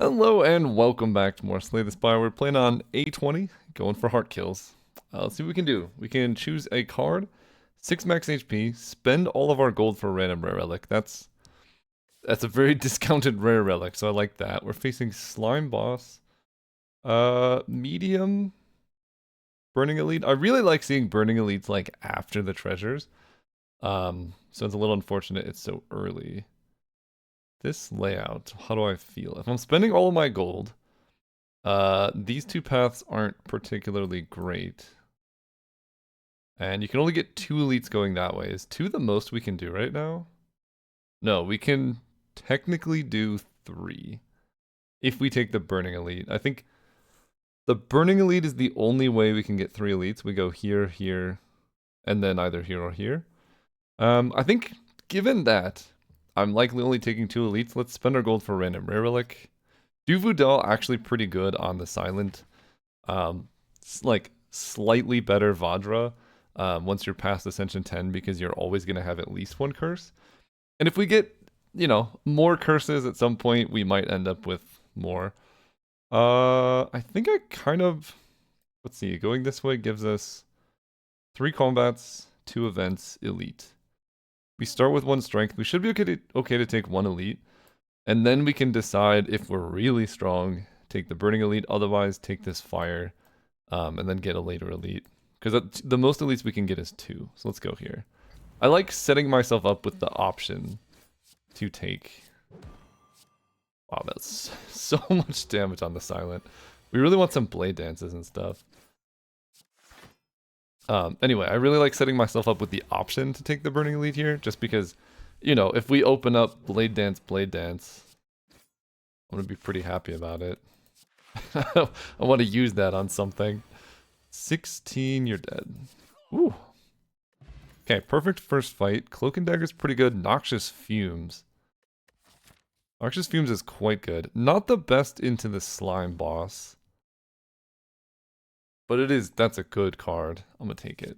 Hello and welcome back to more Slay the Spire. We're playing on A20, going for heart kills. Let's see what we can do. We can choose a card, 6 max HP, spend all of our gold for a random rare relic. That's a very discounted rare relic, so I like that. We're facing Slime Boss. Medium, Burning Elite. I really like seeing Burning Elites like after the treasures. So it's a little unfortunate it's so early. This layout, how do I feel? If I'm spending all of my gold, these two paths aren't particularly great. And you can only get 2 elites going that way. Is 2 the most we can do right now? No, we can technically do 3 if we take the Burning Elite. I think the Burning Elite is the only way we can get 3 elites. We go here, here, and then either here or here. I think given that I'm likely only taking 2 elites, let's spend our gold for a random rare relic. Duvudal actually pretty good on the silent. Like slightly better Vajra once you're past Ascension 10 because you're always going to have at least 1 curse. And if we get, more curses at some point, we might end up with more. I think I kind of, let's see, going this way gives us 3 combats, 2 events, elite. We start with 1 strength. We should be okay to take 1 elite. And then we can decide if we're really strong, take the Burning Elite, otherwise take this Fire, and then get a later elite. Because the most elites we can get is 2. So let's go here. I like setting myself up with the option to take... Wow, that's so much damage on the silent. We really want some blade dances and stuff. Anyway, I really like setting myself up with the option to take the Burning Elite here, just because, if we open up blade dance, I'm going to be pretty happy about it. I want to use that on something. 16, you're dead. Ooh. Okay, perfect first fight. Cloak and Dagger's pretty good. Noxious Fumes. Noxious Fumes is quite good. Not the best into the Slime Boss. But that's a good card. I'm gonna take it.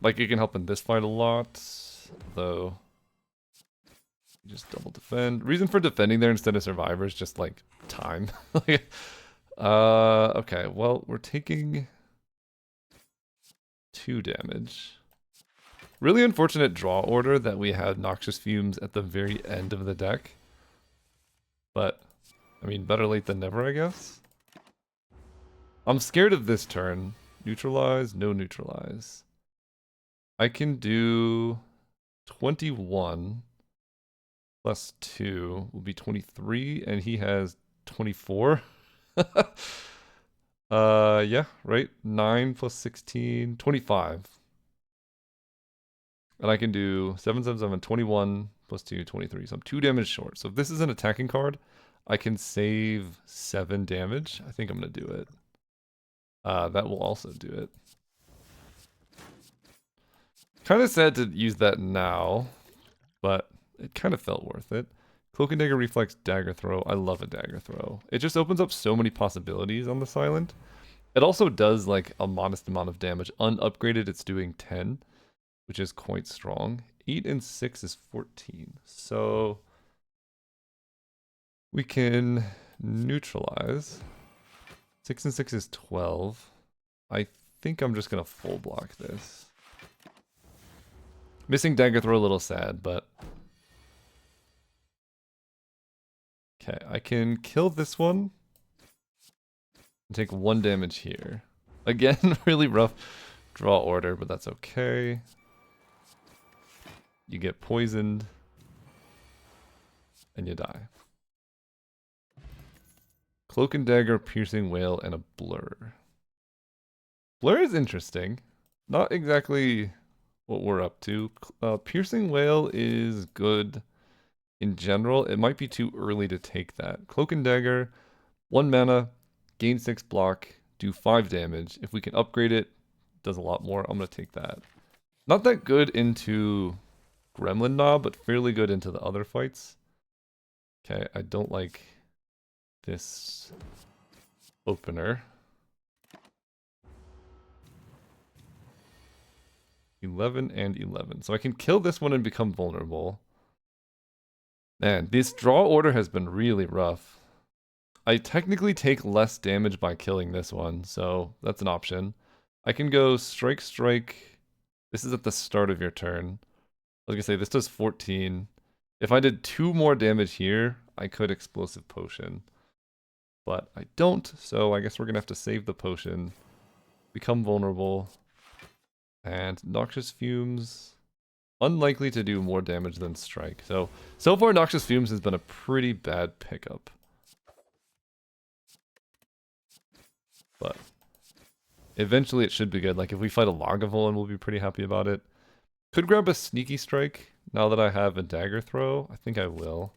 Like, it can help in this fight a lot. Though, you just double defend. Reason for defending there instead of Survivor is just, like, time. Okay, well, we're taking 2 damage. Really unfortunate draw order that we had Noxious Fumes at the very end of the deck. But, I mean, better late than never, I guess. I'm scared of this turn. Neutralize, no neutralize. I can do 21 plus 2 will be 23, and he has 24. Yeah, right? 9 plus 16, 25. And I can do 7, 7, 7, 21 plus 2, 23. So I'm 2 damage short. So if this is an attacking card, I can save 7 damage. I think I'm going to do it. That will also do it. Kind of sad to use that now, but it kind of felt worth it. Cloak and Dagger Reflex, Dagger Throw. I love a Dagger Throw. It just opens up so many possibilities on the Silent. It also does like a modest amount of damage. Unupgraded, it's doing 10, which is quite strong. 8 and 6 is 14. So we can neutralize. 6 and 6 is 12. I think I'm just going to full block this. Missing Dagger Throw a little sad, but... Okay, I can kill this one. And take 1 damage here. Again, really rough draw order, but that's okay. You get poisoned. And you die. Cloak and Dagger, Piercing Wail, and a Blur. Blur is interesting. Not exactly what we're up to. Piercing Wail is good in general. It might be too early to take that. Cloak and Dagger, 1 mana, gain 6 block, do 5 damage. If we can upgrade it, does a lot more. I'm going to take that. Not that good into Gremlin Knob, but fairly good into the other fights. Okay, I don't like this opener. 11 and 11. So I can kill this one and become vulnerable. Man, this draw order has been really rough. I technically take less damage by killing this one, so that's an option. I can go strike, strike. This is at the start of your turn. I was gonna say, this does 14. If I did 2 more damage here, I could explosive potion. But I don't, so I guess we're gonna have to save the potion. Become vulnerable. And noxious fumes. Unlikely to do more damage than strike. So far noxious fumes has been a pretty bad pickup. But eventually it should be good. Like if we fight a Lagavulin, we'll be pretty happy about it. Could grab a sneaky strike now that I have a dagger throw. I think I will.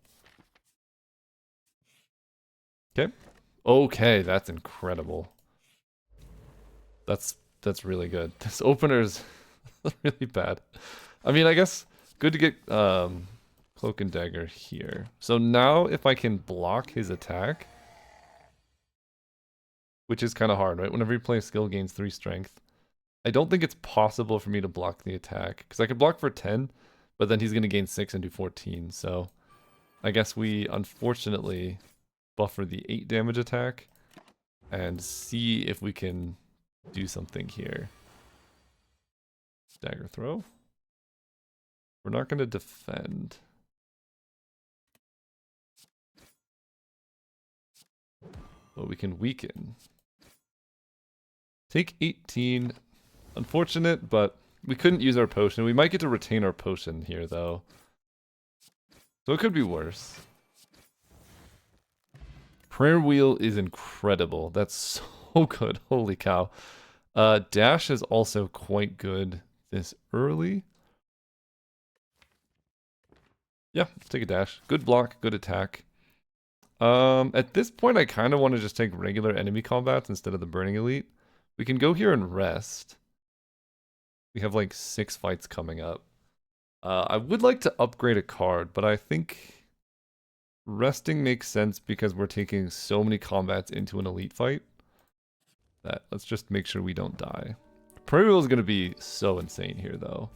Okay. Okay, that's incredible. That's really good. This opener's really bad. I mean, I guess good to get cloak and dagger here. So now if I can block his attack, which is kind of hard, right? Whenever you play a skill gains 3 strength. I don't think it's possible for me to block the attack because I could block for 10, but then he's going to gain 6 and do 14. So I guess we unfortunately buffer the 8 damage attack and see if we can do something here. Dagger throw. We're not going to defend. But we can weaken. Take 18. Unfortunate, but we couldn't use our potion. We might get to retain our potion here, though. So it could be worse. Prayer Wheel is incredible. That's so good. Holy cow. Dash is also quite good this early. Yeah, let's take a dash. Good block, good attack. At this point, I kind of want to just take regular enemy combats instead of the Burning Elite. We can go here and rest. We have like 6 fights coming up. I would like to upgrade a card, but I think resting makes sense because we're taking so many combats into an elite fight that let's just make sure we don't die. Prayer Wheel is going to be so insane here, though.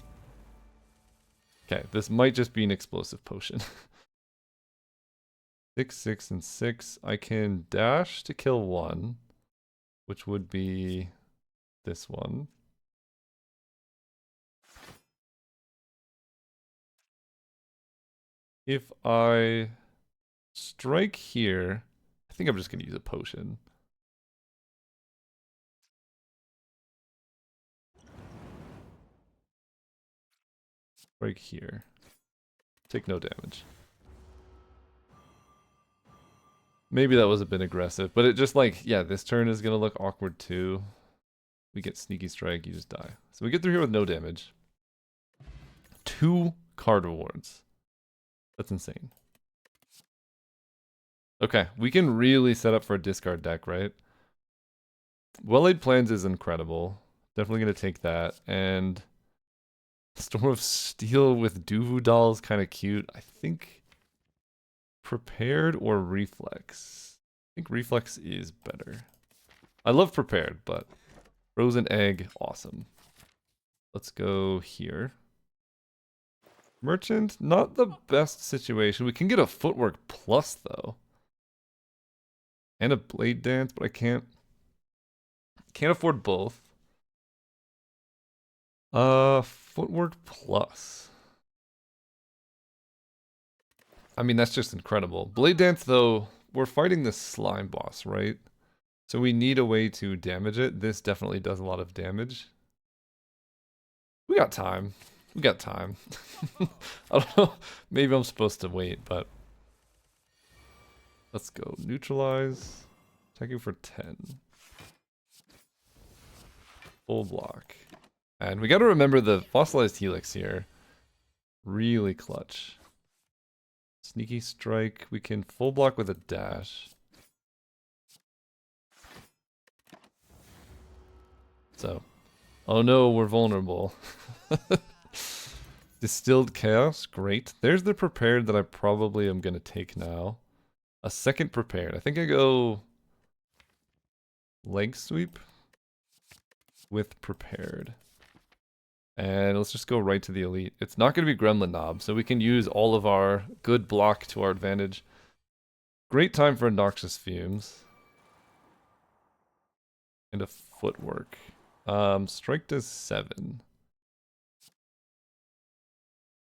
Okay, this might just be an explosive potion. 6, 6, and 6. I can dash to kill 1, which would be this one. If I strike here, I think I'm just going to use a potion. Strike here. Take no damage. Maybe that was a bit aggressive, but it just like, yeah, this turn is going to look awkward too. We get sneaky strike, you just die. So we get through here with no damage. 2 card rewards. That's insane. Okay, we can really set up for a discard deck, right? Well-Laid Plans is incredible. Definitely going to take that. And Storm of Steel with Duvu Doll is kind of cute. I think Prepared or Reflex? I think Reflex is better. I love Prepared, but Frozen Egg, awesome. Let's go here. Merchant, not the best situation. We can get a Footwork Plus, though. And a Blade Dance, but I can't afford both. Footwork Plus. I mean, that's just incredible. Blade Dance, though, we're fighting the slime boss, right? So we need a way to damage it. This definitely does a lot of damage. We got time. We got time. I don't know. Maybe I'm supposed to wait, but... Let's go. Neutralize. Attacking for 10. Full block. And we got to remember the Fossilized Helix here. Really clutch. Sneaky strike. We can full block with a dash. So. Oh no, we're vulnerable. Distilled Chaos. Great. There's the Prepared that I probably am going to take now. A second Prepared. I think I go... Leg Sweep with Prepared. And let's just go right to the elite. It's not going to be Gremlin Knob, so we can use all of our good block to our advantage. Great time for Noxious Fumes. And a footwork. Strike does 7.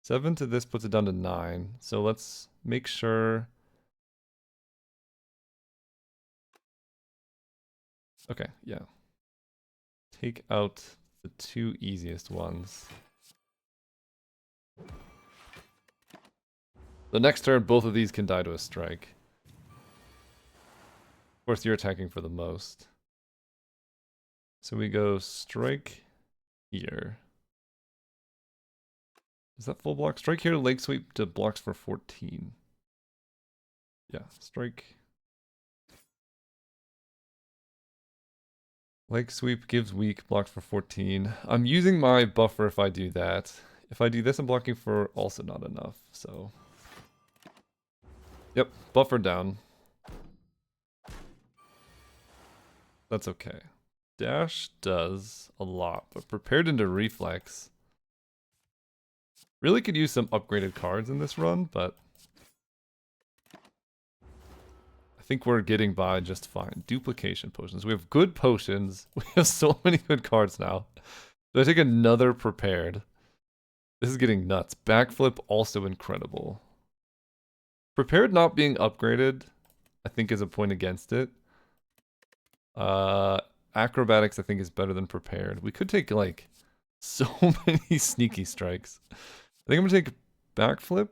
7 to this puts it down to 9. So let's make sure. Okay, yeah. Take out the 2 easiest ones. The next turn, both of these can die to a strike. Of course, you're attacking for the most. So we go strike here. Is that full block? Strike here, leg sweep to blocks for 14. Yeah, strike. Leg sweep gives weak, blocked for 14. I'm using my buffer if I do that. If I do this, I'm blocking for also not enough, so. Yep, buffer down. That's okay. Dash does a lot, but prepared into reflex. Really could use some upgraded cards in this run, but I think we're getting by just fine. Duplication potions. We have good potions. We have so many good cards now. Do I take another prepared? This is getting nuts. Backflip also incredible. Prepared not being upgraded, I think, is a point against it. Acrobatics, I think, is better than prepared. We could take, like, so many sneaky strikes. I think I'm gonna take backflip.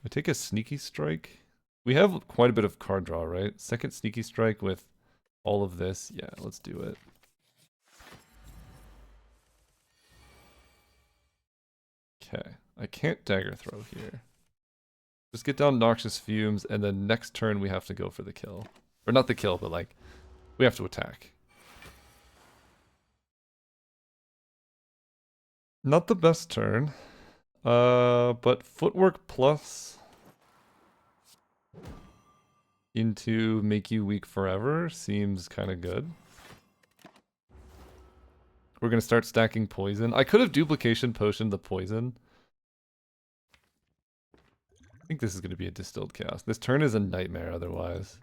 I take a sneaky strike. We have quite a bit of card draw, right? Second sneaky strike with all of this. Yeah, let's do it. Okay. I can't dagger throw here. Just get down Noxious Fumes, and then next turn we have to go for the kill. Or not the kill, but like, we have to attack. Not the best turn. But footwork plus into make you weak forever seems kind of good. We're gonna start stacking poison. I could have duplication potioned the poison. I think this is gonna be a distilled chaos. This turn is a nightmare otherwise.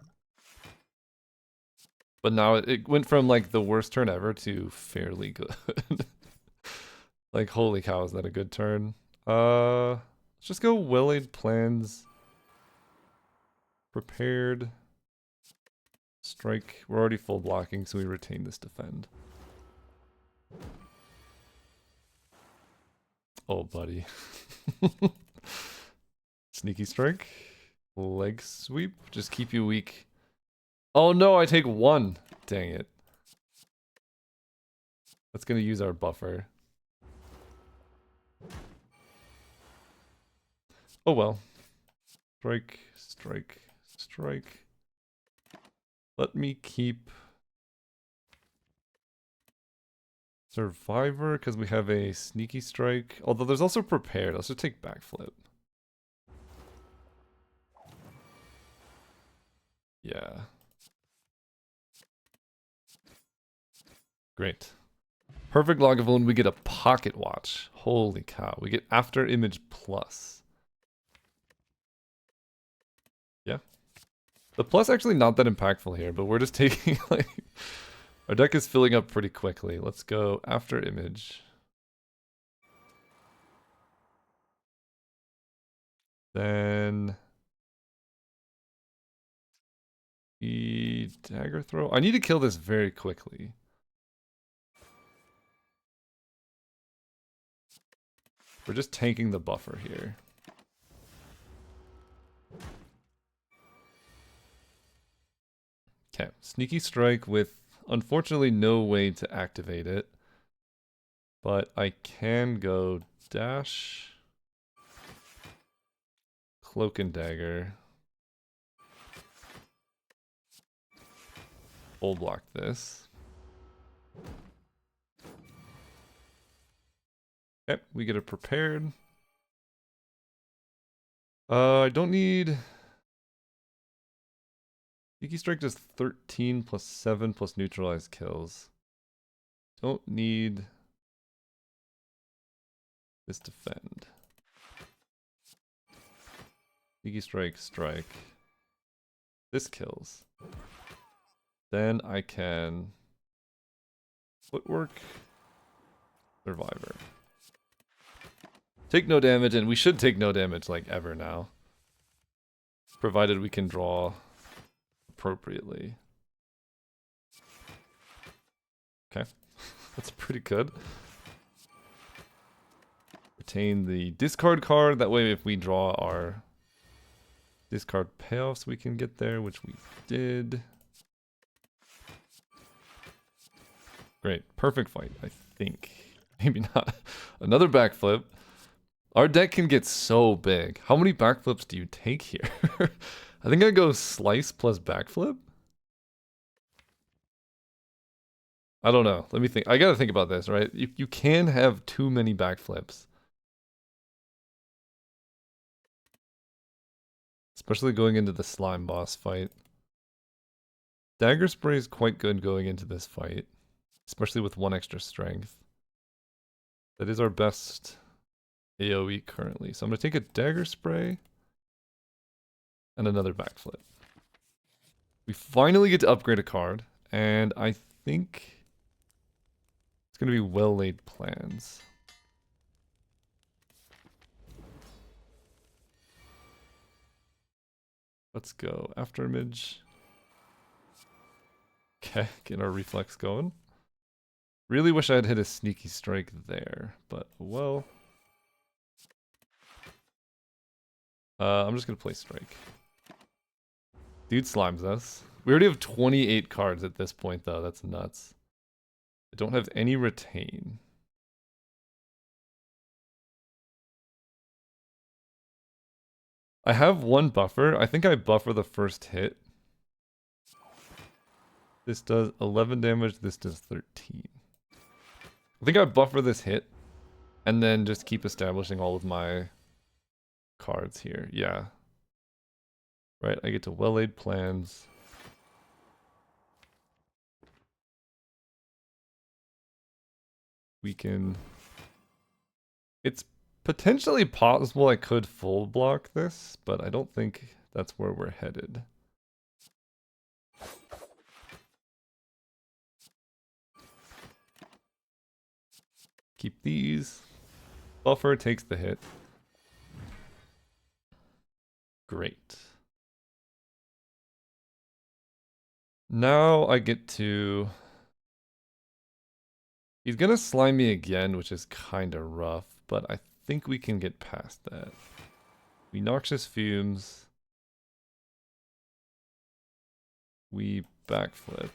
But now it went from like the worst turn ever to fairly good. Like, holy cow, is that a good turn? Let's just go well-laid plans. Prepared. Strike. We're already full blocking, so we retain this defend. Oh, buddy. Sneaky strike. Leg sweep. Just keep you weak. Oh no, I take 1. Dang it. That's gonna use our buffer. Oh well. Strike, strike, strike. Let me keep Survivor, because we have a sneaky strike. Although there's also prepared. Let's just take backflip. Yeah. Great. Perfect Lagavulin, we get a pocket watch. Holy cow. We get after image plus. Yeah. The plus actually not that impactful here, but we're just taking like... Our deck is filling up pretty quickly. Let's go after image. Then... the dagger throw. I need to kill this very quickly. We're just tanking the buffer here. Okay, sneaky strike with unfortunately no way to activate it. But I can go dash, cloak and dagger. Full block this. Okay, we get it prepared. I don't need... Sneaky strike does 13 plus 7 plus neutralized kills. don't need this defend. Sneaky strike, strike. This kills. Then I can footwork, survivor. Take no damage, and we should take no damage like ever now. Provided we can draw appropriately. Okay, that's pretty good. Retain the discard card, that way if we draw our discard payoffs we can get there, which we did. Great, perfect fight, I think. Maybe not. Another backflip. Our deck can get so big. How many backflips do you take here? I think I go slice plus backflip. I don't know. Let me think. I gotta think about this, right? You can have too many backflips. Especially going into the slime boss fight. Dagger Spray is quite good going into this fight. Especially with 1 extra strength. That is our best AoE currently. So I'm going to take a Dagger Spray. And another backflip. We finally get to upgrade a card. And I think it's going to be Well Laid Plans. Let's go. After image. Okay, get our reflex going. Really wish I had hit a sneaky strike there, but well. I'm just gonna play strike. Dude slimes us. We already have 28 cards at this point though, that's nuts. I don't have any retain. I have 1 buffer. I think I buffer the first hit. This does 11 damage, this does 13. I think I buffer this hit, and then just keep establishing all of my cards here. Yeah. Right, I get to Well Laid Plans. We can... It's potentially possible I could full block this, but I don't think that's where we're headed. Keep these. Buffer takes the hit. Great. Now I get to... He's gonna slime me again, which is kinda rough, but I think we can get past that. We Noxious Fumes. We backflip.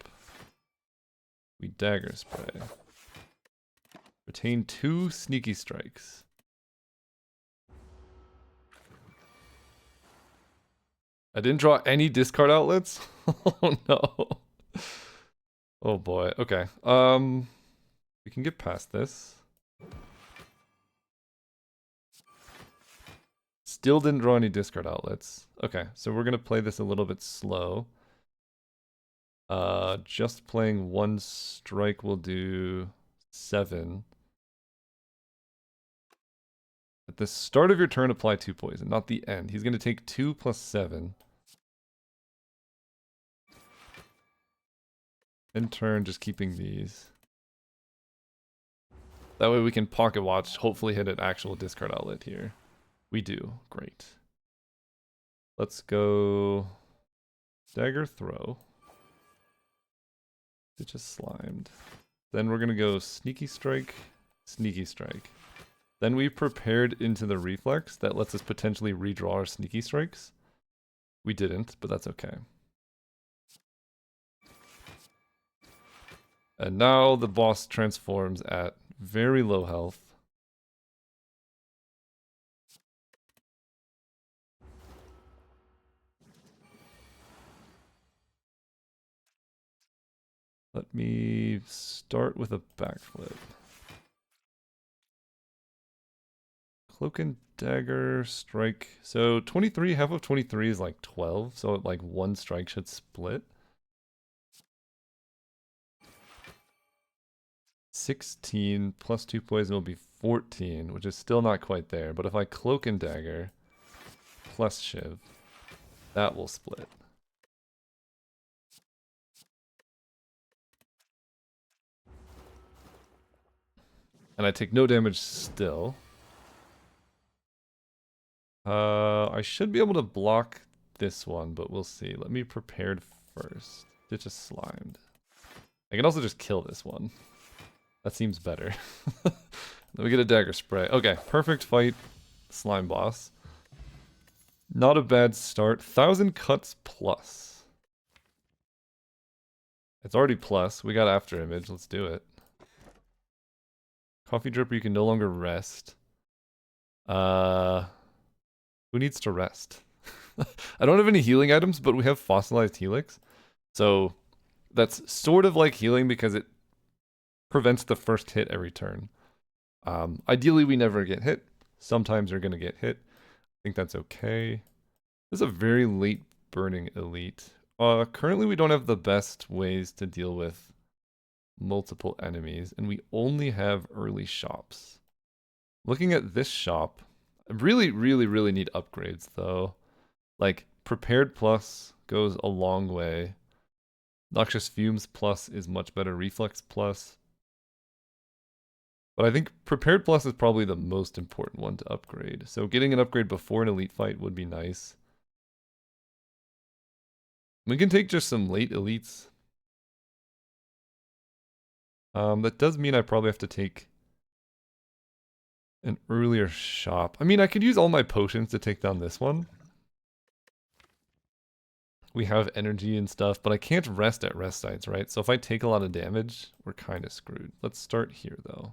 We Dagger Spray. Retain 2 Sneaky Strikes. I didn't draw any discard outlets? Oh no. Oh boy. Okay. We can get past this. Still didn't draw any discard outlets. Okay, so we're gonna play this a little bit slow. Just playing 1 strike will do 7. At the start of your turn, apply 2 poison, not the end. He's gonna take 2 plus 7. End turn, just keeping these. That way we can pocket watch, hopefully hit an actual discard outlet here. We do. Great. Let's go Dagger Throw. It just slimed. Then we're going to go Sneaky Strike, Sneaky Strike. Then we've prepared into the Reflex that lets us potentially redraw our Sneaky Strikes. We didn't, but that's okay. And now the boss transforms at very low health. Let me start with a backflip. Cloak and Dagger, strike. So 23, half of 23 is like 12, so like 1 strike should split. 16 plus 2 poison will be 14, which is still not quite there. But if I Cloak and Dagger plus Shiv, that will split. And I take no damage still. I should be able to block this one, but we'll see. Let me prepared first. Ditch is slimed. I can also just kill this one. That seems better. Then we get a dagger spray. Okay, perfect fight. Slime boss. Not a bad start. 1,000 cuts plus. It's already plus. We got after image. Let's do it. Coffee dripper, you can no longer rest. Who needs to rest? I don't have any healing items, but we have fossilized helix. So that's sort of like healing because it prevents the first hit every turn. Ideally, we never get hit. Sometimes you're going to get hit. I think that's okay. This is a very late burning elite. Currently, we don't have the best ways to deal with multiple enemies, and we only have early shops. Looking at this shop, I really need upgrades, though. Like, Prepared Plus goes a long way. Noxious Fumes Plus is much better. Reflex Plus. But I think Prepared Plus is probably the most important one to upgrade. So getting an upgrade before an elite fight would be nice. We can take just some late elites. That does mean I probably have to take an earlier shop. I mean, I could use all my potions to take down this one. We have energy and stuff, but I can't rest at rest sites, right? So if I take a lot of damage, we're kind of screwed. Let's start here, though.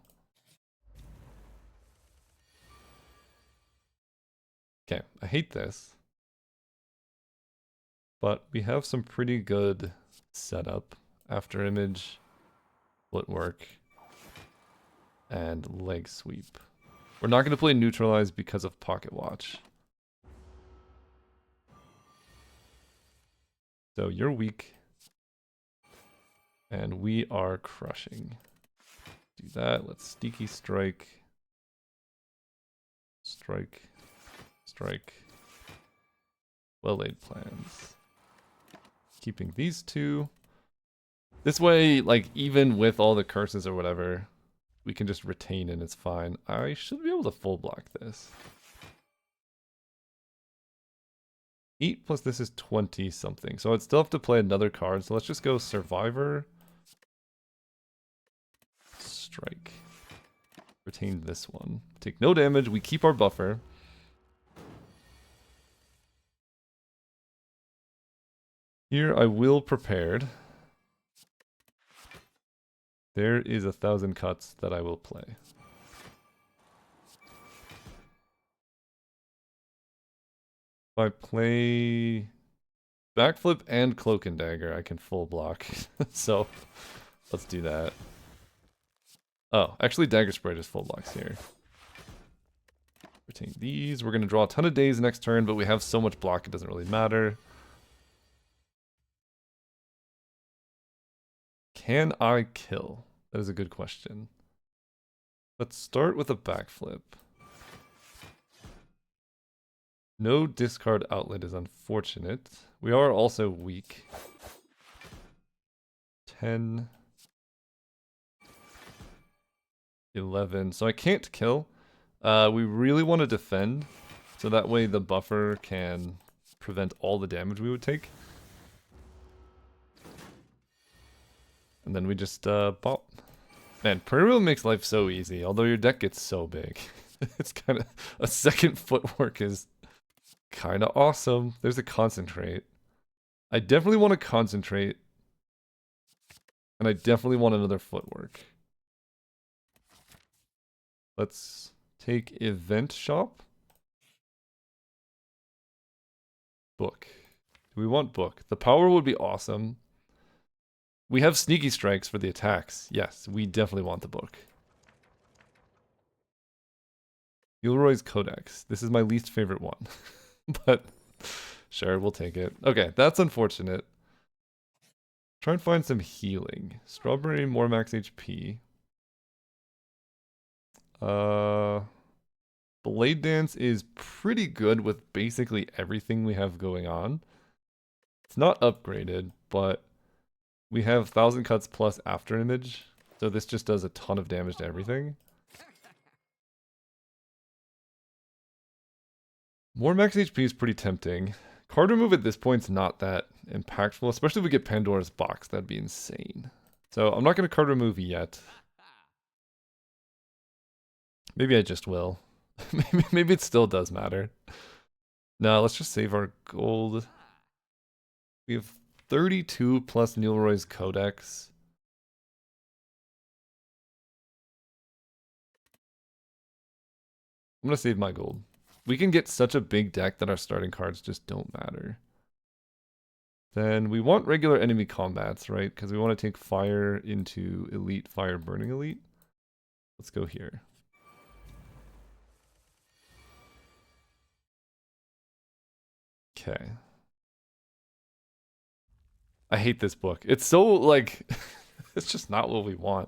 Okay, I hate this. But we have some pretty good setup. After image, footwork, and leg sweep. We're not going to play neutralize because of pocket watch. So you're weak. And we are crushing. Do that. Let's sneaky strike. Strike. Strike. Well laid plans. Keeping these two. This way, like, even with all the curses or whatever, we can just retain and it's fine. I should be able to full block this. 8 plus this is 20 something. So I'd still have to play another card. So let's just go Survivor. Strike. Retain this one. Take no damage. We keep our buffer. Here I will prepared. There is 1,000 cuts that I will play. If I play backflip and cloak and dagger, I can full block. So let's do that. Oh, actually dagger spray just full blocks here. Retain these. We're going to draw a ton of days next turn, but we have so much block it doesn't really matter. Can I kill? That is a good question. Let's start with a backflip. No discard outlet is unfortunate. We are also weak. 10. 11. So I can't kill. We really want to defend. So that way the buffer can prevent all the damage we would take. And then we just pop. Man, Peril makes life so easy, although your deck gets so big. It's kind of... A second footwork is kind of awesome. There's a concentrate. I definitely want to concentrate. And I definitely want another footwork. Let's take event shop. Book. Do we want book? The power would be awesome. We have sneaky strikes for the attacks. Yes, we definitely want the book. Gilroy's Codex. This is my least favorite one. But sure, we'll take it. Okay, that's unfortunate. Try and find some healing. Strawberry, more max HP. Blade Dance is pretty good with basically everything we have going on. It's not upgraded, but we have 1000 cuts plus after image, so this just does a ton of damage to everything. More max HP is pretty tempting. Card remove at this point's not that impactful, especially if we get Pandora's Box. That'd be insane. So I'm not going to card remove yet. Maybe I just will. maybe it still does matter. No, let's just save our gold. We have 32 plus Neilroy's Codex. I'm going to save my gold. We can get such a big deck that our starting cards just don't matter. Then we want regular enemy combats, right? Because we want to take fire into elite, fire burning elite. Let's go here. Okay. I hate this book. It's so, like, it's just not what we want.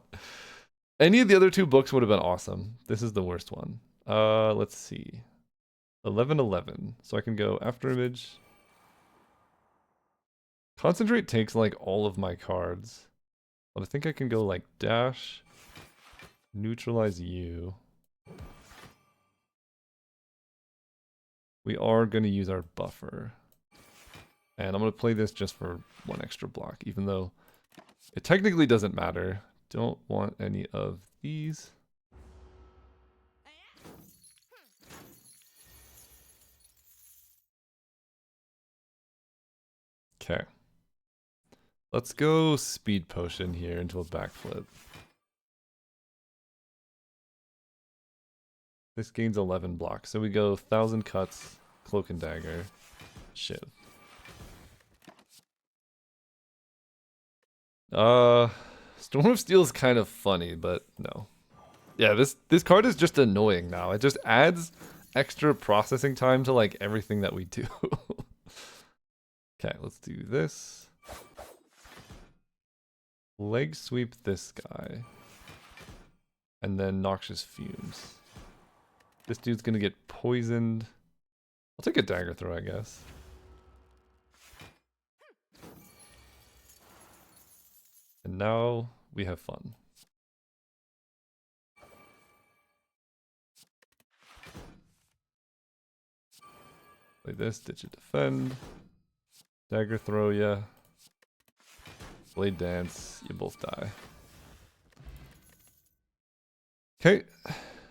Any of the other two books would have been awesome. This is the worst one. Let's see. 11-11. So I can go after image. Concentrate takes, like, all of my cards. But I think I can go, like, dash, neutralize you. We are going to use our buffer. And I'm going to play this just for one extra block, even though it technically doesn't matter. Don't want any of these. Okay. Let's go speed potion here into a backflip. This gains 11 blocks. So we go 1000 cuts, cloak and dagger, shiv. Storm of Steel is kind of funny, but no. Yeah, this card is just annoying now. It just adds extra processing time to like everything that we do. Okay, let's do this. Leg sweep this guy. And then Noxious Fumes. This dude's gonna get poisoned. I'll take a dagger throw, I guess. And now we have fun. Play this, ditch it, defend. Dagger throw, yeah. Blade dance, you both die. Okay.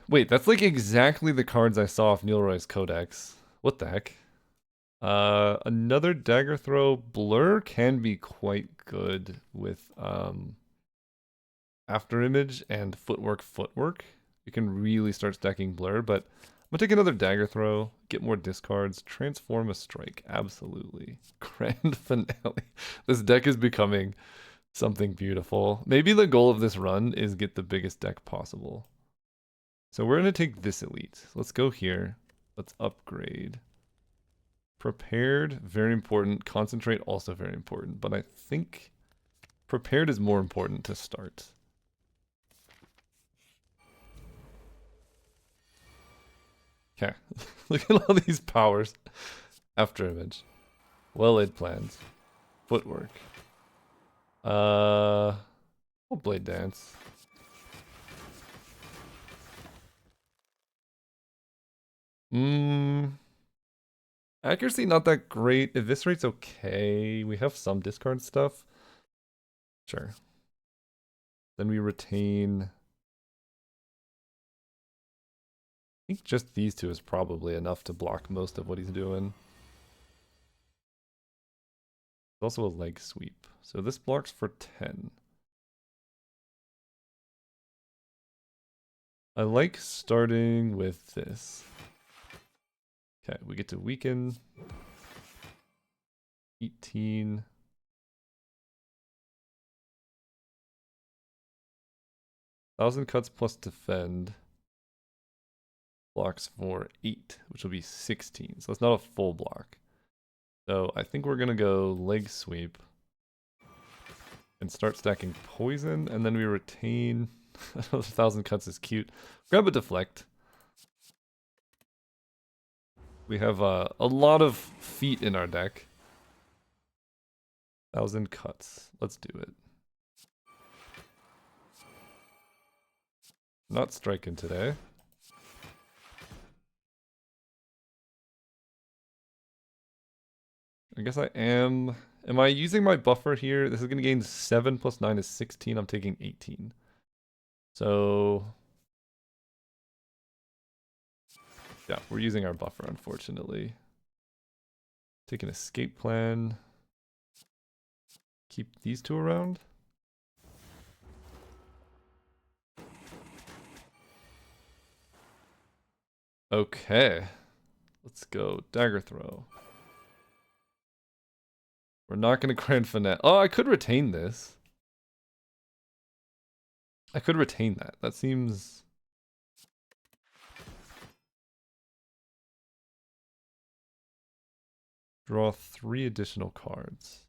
Wait, that's like exactly the cards I saw off Neilroy's Codex. What the heck? Another dagger throw. Blur can be quite good with after image and footwork. You can really start stacking blur, but I'm gonna take another dagger throw, get more discards, transform a strike. Absolutely. Grand finale. This deck is becoming something beautiful. Maybe the goal of this run is get the biggest deck possible. So we're going to take this elite. Let's go here. Let's upgrade. Prepared, very important. Concentrate, also very important. But I think prepared is more important to start. Okay. Look at all these powers. After image. Well-laid plans. Footwork. Blade dance. Accuracy not that great. Eviscerate's okay. We have some discard stuff. Sure. Then we retain. I think just these two is probably enough to block most of what he's doing. There's also a leg sweep. So this blocks for 10. I like starting with this. Okay, we get to weaken. 18. Thousand cuts plus defend. Blocks for 8, which will be 16. So it's not a full block. So I think we're gonna go leg sweep. And start stacking poison, and then we retain. 1,000 cuts is cute. Grab a deflect. We have a lot of feet in our deck. 1,000 cuts. Let's do it. Not striking today. I guess I am. Am I using my buffer here? This is going to gain 7 plus 9 is 16. I'm taking 18. So... yeah, we're using our buffer, unfortunately. Take an escape plan. Keep these two around. Okay. Let's go. Dagger throw. We're not going to grand finesse. Oh, I could retain this. I could retain that. That seems... draw 3 additional cards.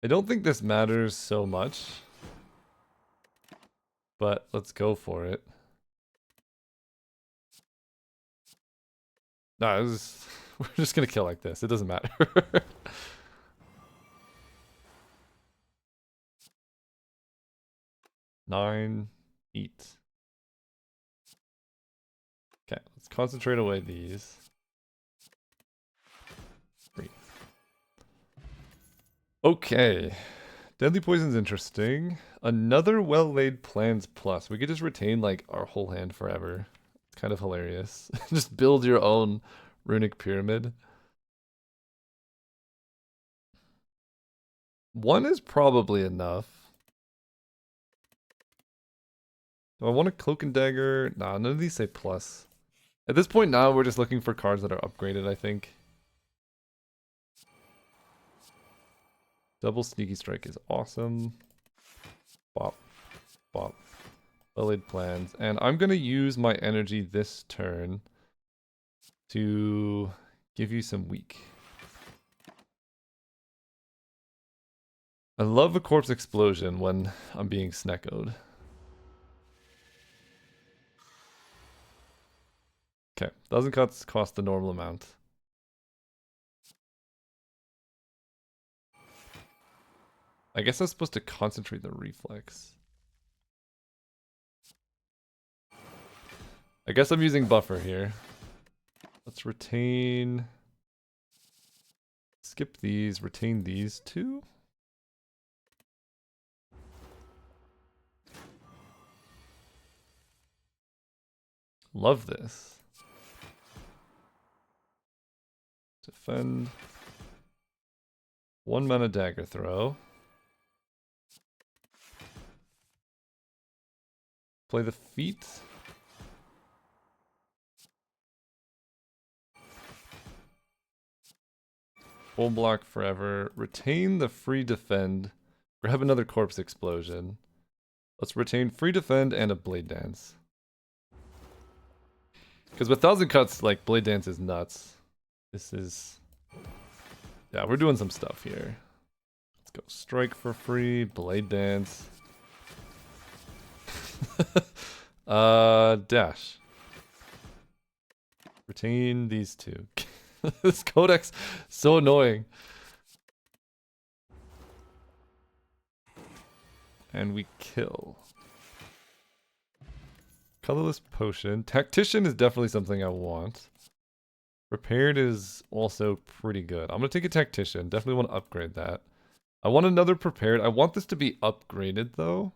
I don't think this matters so much. But let's go for it. No, we're just gonna kill like this. It doesn't matter. 9, 8. Okay, let's concentrate away these. 3. Okay. Deadly Poison's interesting. Another well-laid plans plus. We could just retain like our whole hand forever. It's kind of hilarious. Just build your own runic pyramid. 1 is probably enough. Do I want a cloak and dagger? Nah, none of these say plus. At this point now, we're just looking for cards that are upgraded, I think. Double sneaky strike is awesome. Bop. Bop. Well-laid plans. And I'm going to use my energy this turn to give you some weak. I love a corpse explosion when I'm being sneckoed. Okay, 1,000 cuts cost the normal amount. I guess I'm supposed to concentrate the reflex. I guess I'm using buffer here. Let's retain... skip these, retain these two. Love this. Defend. 1 mana dagger throw. Play the feet. Full block forever. Retain the free defend. Grab another corpse explosion. Let's retain free defend and a blade dance. Because with 1,000 cuts, like, blade dance is nuts. This is... yeah, we're doing some stuff here. Let's go strike for free, blade dance. Dash. Retain these two. This codex, so annoying. And we kill. Colorless potion. Tactician is definitely something I want. Prepared is also pretty good. I'm going to take a Tactician. Definitely want to upgrade that. I want another Prepared. I want this to be upgraded, though.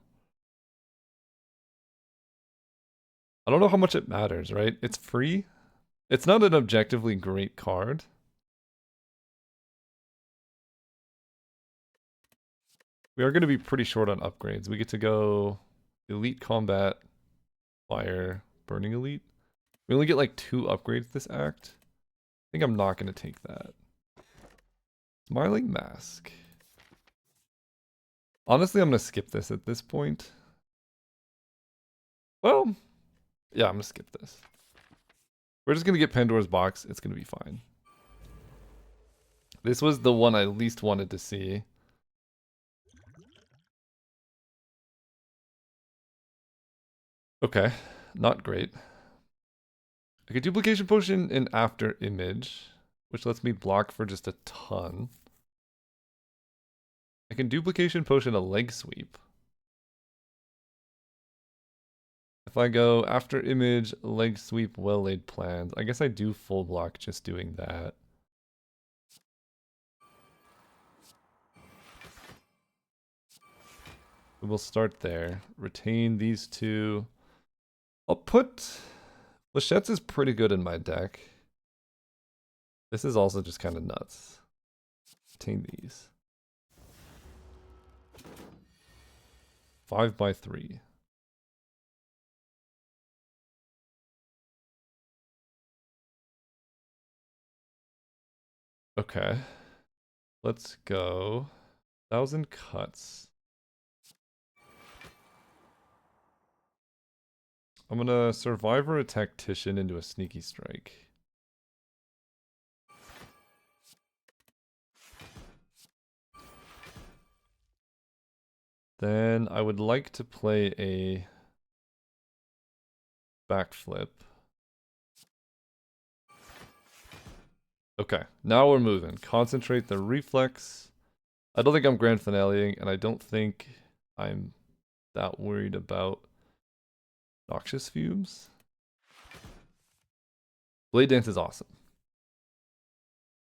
I don't know how much it matters, right? It's free. It's not an objectively great card. We are going to be pretty short on upgrades. We get to go Elite Combat, Fire, Burning Elite. We only get like 2 upgrades this act. I think I'm not going to take that. Smiling Mask. Honestly, I'm going to skip this at this point. Well, Yeah, I'm gonna skip this. We're just gonna get Pandora's box. It's gonna be fine. This was the one I least wanted to see. Okay, not great. I get duplication potion in after image, which lets me block for just a ton. I can duplication potion a leg sweep. If I go after image, leg sweep, well laid plans, I guess I do full block just doing that. We'll start there. Retain these two. I'll put... Lachette's is pretty good in my deck. This is also just kind of nuts. Retain these. 5x3. Okay. Let's go. 1,000 cuts. I'm gonna Survivor a Tactician into a Sneaky Strike. Then I would like to play a backflip. Okay, now we're moving. Concentrate the reflex. I don't think I'm grand finaleing, and I don't think I'm that worried about noxious fumes. Blade Dance is awesome.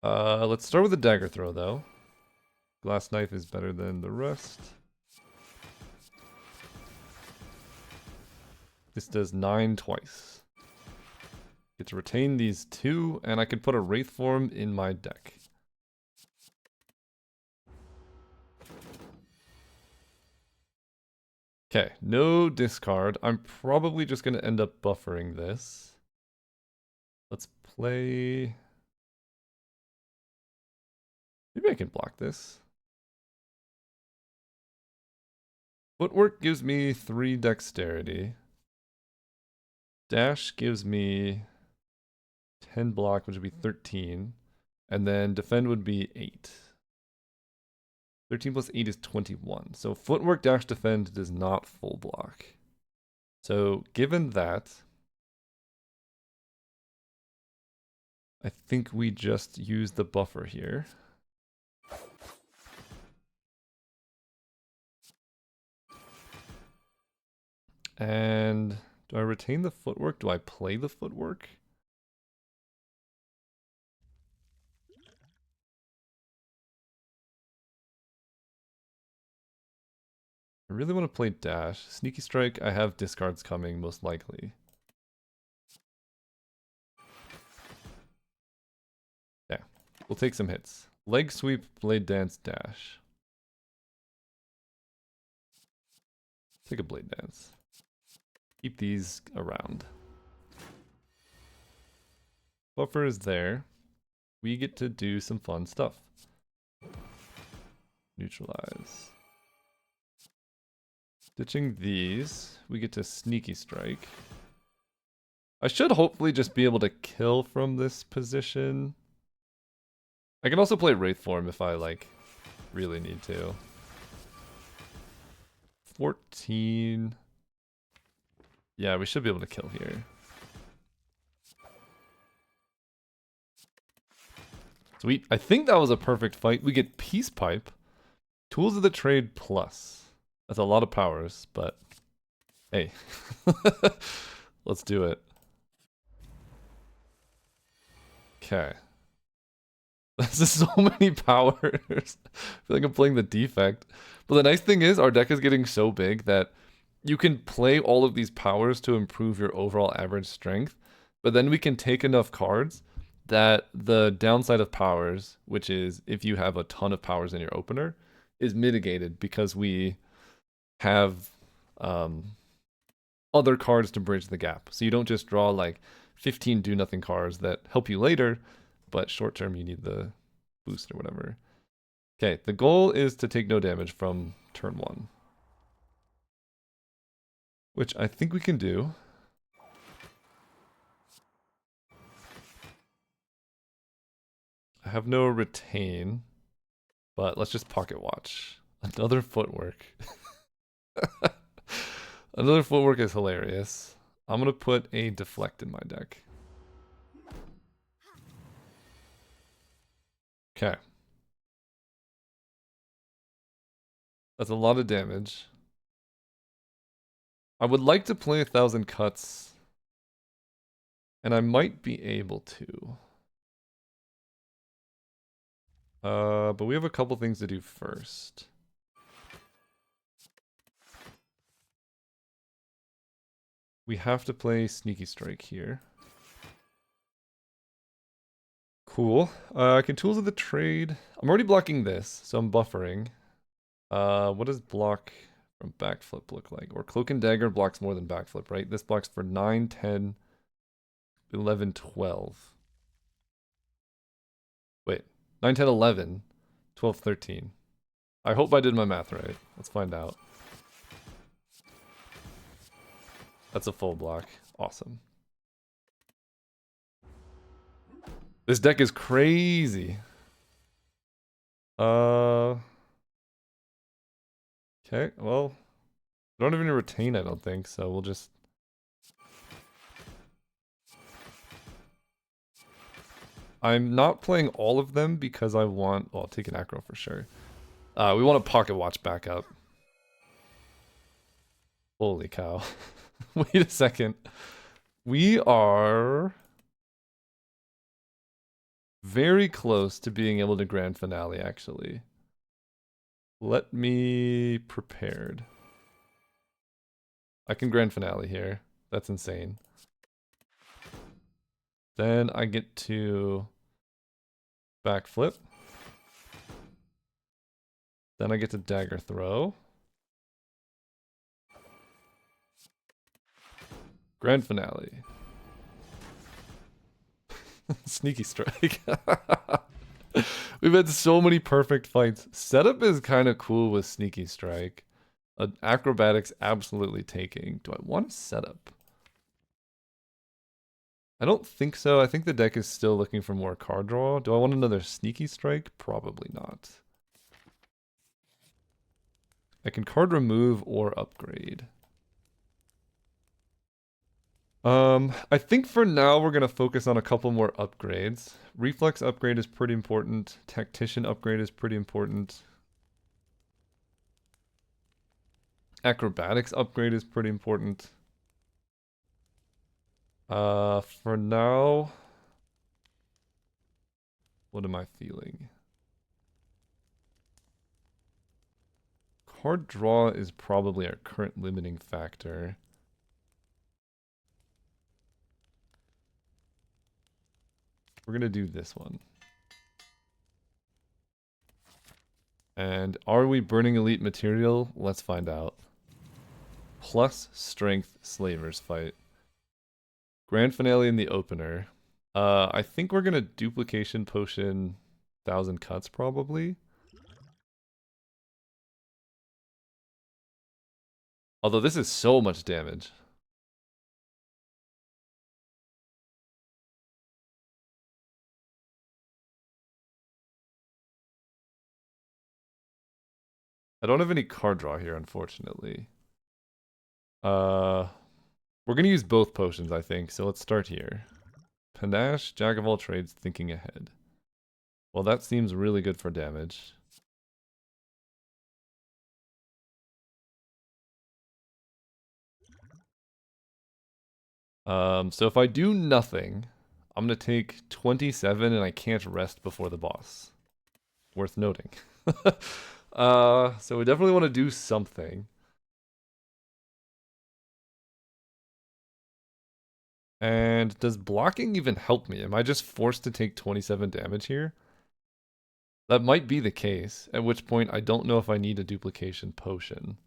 Let's start with the dagger throw though. Glass knife is better than the rest. This does 9 twice. Get to retain these 2, and I can put a Wraith form in my deck. Okay, no discard. I'm probably just going to end up buffering this. Let's play... Maybe I can block this. Footwork gives me 3 dexterity. Dash gives me 10 block, which would be 13. And then defend would be 8. 13 plus 8 is 21. So footwork dash defend does not full block. So given that, I think we just use the buffer here. And do I retain the footwork? Do I play the footwork? I really want to play dash. Sneaky strike, I have discards coming, most likely. Yeah, we'll take some hits. Leg sweep, blade dance, dash. Take a blade dance. Keep these around. Buffer is there. We get to do some fun stuff. Neutralize. Ditching these, we get to sneaky strike. I should hopefully just be able to kill from this position. I can also play Wraith form if I like really need to. 14. Yeah, we should be able to kill here. Sweet. I think that was a perfect fight. We get Peace Pipe, Tools of the Trade plus. That's a lot of powers, but hey, let's do it. Okay. This is so many powers. I feel like I'm playing the defect. But the nice thing is our deck is getting so big that you can play all of these powers to improve your overall average strength. But then we can take enough cards that the downside of powers, which is if you have a ton of powers in your opener, is mitigated because we have other cards to bridge the gap. So you don't just draw like 15 do-nothing cards that help you later, but short term you need the boost or whatever. Okay, the goal is to take no damage from turn 1. Which I think we can do. have no retain, but let's just pocket watch. Another footwork. Another footwork is hilarious. I'm gonna put a deflect in my deck. Okay. That's a lot of damage. I would like to play 1,000 cuts. And I might be able to. But we have a couple things to do first. We have to play Sneaky Strike here. Cool. I can Tools of the Trade. I'm already blocking this, so I'm buffering. What does block from backflip look like? Or Cloak and Dagger blocks more than backflip, right? This blocks for 9, 10, 11, 12. Wait, 9, 10, 11, 12, 13. I hope I did my math right. Let's find out. That's a full block. Awesome. This deck is crazy. Okay, well, I don't have any retain, I don't think, so we'll just... I'm not playing all of them because I want... Well, I'll take an Acro for sure. We want a Pocket Watch backup. Holy cow. Wait a second. We are... very close to being able to Grand Finale, actually. Let me prepared. I can Grand Finale here. That's insane. Then I get to backflip. Then I get to dagger throw. Grand Finale. Sneaky Strike. We've had so many perfect fights. Setup is kind of cool with Sneaky Strike. Acrobatics absolutely taking. Do I want to set up? I don't think so. I think the deck is still looking for more card draw. Do I want another Sneaky Strike? Probably not. I can card remove or upgrade. I think for now we're going to focus on a couple more upgrades. Reflex upgrade is pretty important. Tactician upgrade is pretty important. Acrobatics upgrade is pretty important. For now, what am I feeling? Card draw is probably our current limiting factor. We're going to do this one. And are we burning elite material? Let's find out. Plus strength slavers fight. Grand finale in the opener. I think we're going to duplication potion 1,000 cuts probably. Although this is so much damage. I don't have any card draw here, unfortunately. We're going to use both potions, I think, so let's start here. Panache, Jack of all trades, thinking ahead. Well, that seems really good for damage. So if I do nothing, I'm going to take 27 and I can't rest before the boss. Worth noting. So we definitely want to do something. And does blocking even help me? Am I just forced to take 27 damage here? That might be the case, at which point I don't know if I need a duplication potion.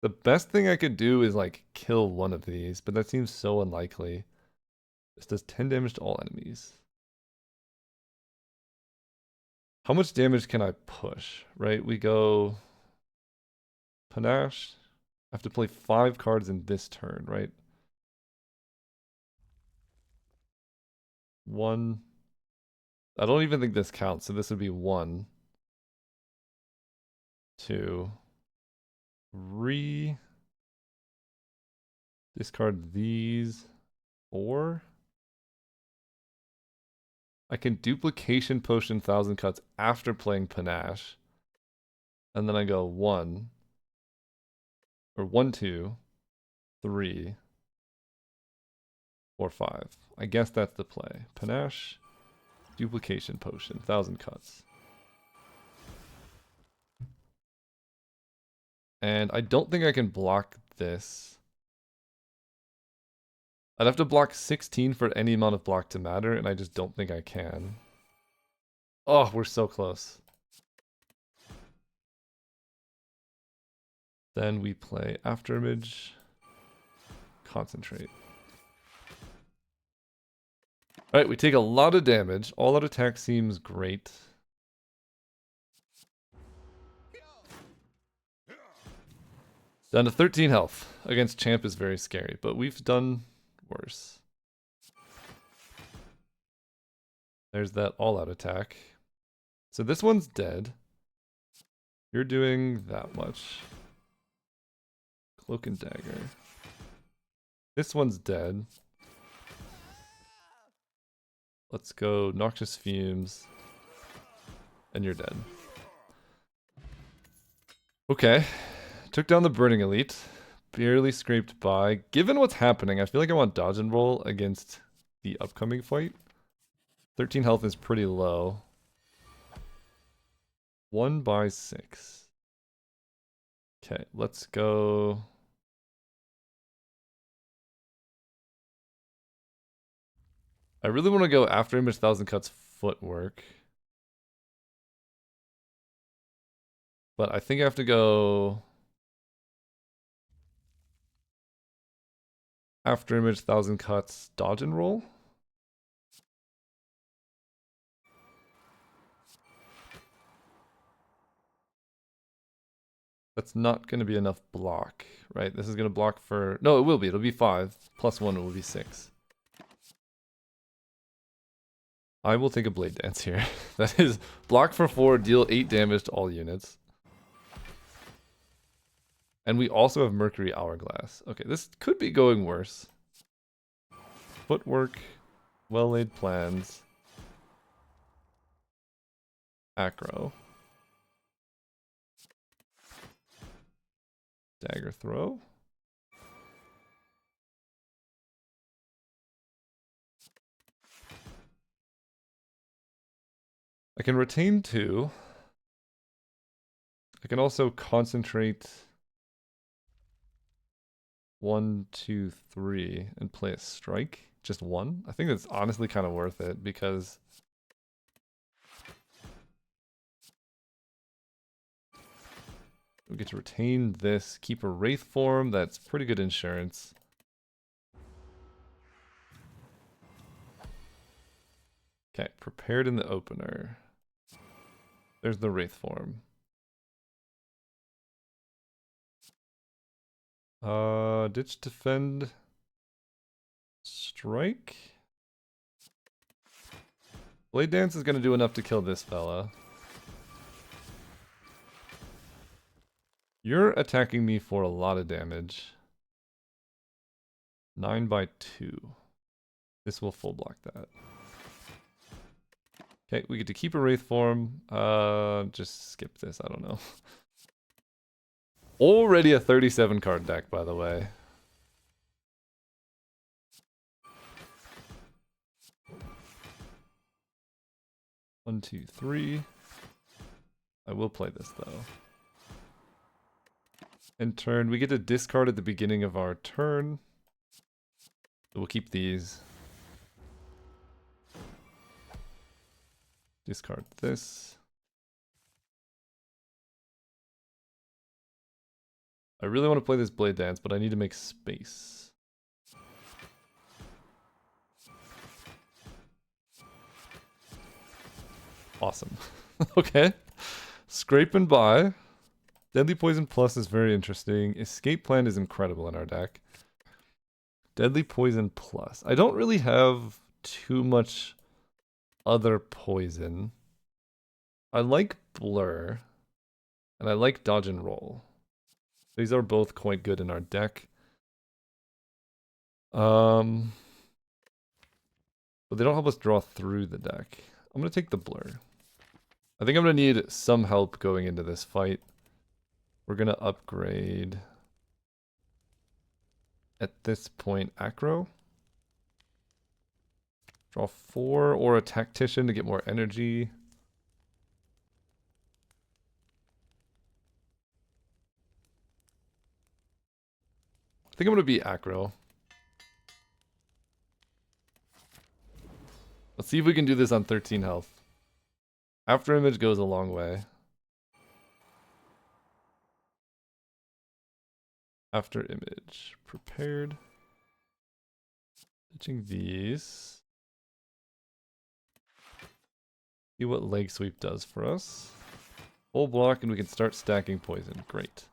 The best thing I could do is like kill one of these, but that seems so unlikely. This does 10 damage to all enemies. How much damage can I push, right? We go Panache. I have to play 5 cards in this turn, right? 1. I don't even think this counts, so this would be 1, 2, 3. Discard these. 4. I can duplication potion 1,000 cuts after playing panache. And then I go 1. Or 1, 2, 3, 4, 5. I guess that's the play. Panache, duplication potion, 1,000 cuts. And I don't think I can block this. I'd have to block 16 for any amount of block to matter, and I just don't think I can. Oh, we're so close. Then we play Afterimage. Concentrate. Alright, we take a lot of damage. All out attack seems great. Down to 13 health. Against Champ is very scary, but we've done worse. There's that all-out attack. So this one's dead. You're doing that much. Cloak and Dagger. This one's dead. Let's go Noxious Fumes. And you're dead. Okay. Took down the Burning Elite. Barely scraped by. Given what's happening, I feel like I want dodge and roll against the upcoming fight. 13 health is pretty low. 1 by 6. Okay, let's go. I really want to go after Image 1,000 Cuts footwork. But I think I have to go after Image 1,000 Cuts dodge and roll. That's not going to be enough block, right? This is going to block for... No, it will be. It'll be 5. Plus 1, it will be 6. I will take a Blade Dance here. That is block for 4, deal 8 damage to all units. And we also have Mercury Hourglass. Okay, this could be going worse. Footwork, well-laid plans. Acro. Dagger throw. I can retain 2. I can also concentrate 1, 2, 3 and play a strike. Just 1. I think that's honestly kind of worth it because we get to retain this, keep a Wraith form. That's pretty good insurance. Okay, prepared in the opener. There's the Wraith form. Ditch, defend, strike. Blade Dance is going to do enough to kill this fella. You're attacking me for a lot of damage. 9 by 2. This will full block that. Okay, we get to keep a Wraith form. Just skip this, I don't know. Already a 37 card deck, by the way. One, 2, 3. I will play this though. In turn, we get to discard at the beginning of our turn. So we'll keep these. Discard this. I really want to play this Blade Dance, but I need to make space. Awesome. Okay. Scrape and buy. Deadly Poison Plus is very interesting. Escape Plan is incredible in our deck. Deadly Poison Plus. I don't really have too much other poison. I like Blur, and I like Dodge and Roll. These are both quite good in our deck. But they don't help us draw through the deck. I'm gonna take the Blur. I think I'm gonna need some help going into this fight. We're gonna upgrade at this point Acro. Draw 4 or a Tactician to get more energy. I think I'm gonna be Acro. Let's see if we can do this on 13 health. After Image goes a long way. After Image. Prepared. Pitching these. See what Leg Sweep does for us. Full block and we can start stacking poison. Great.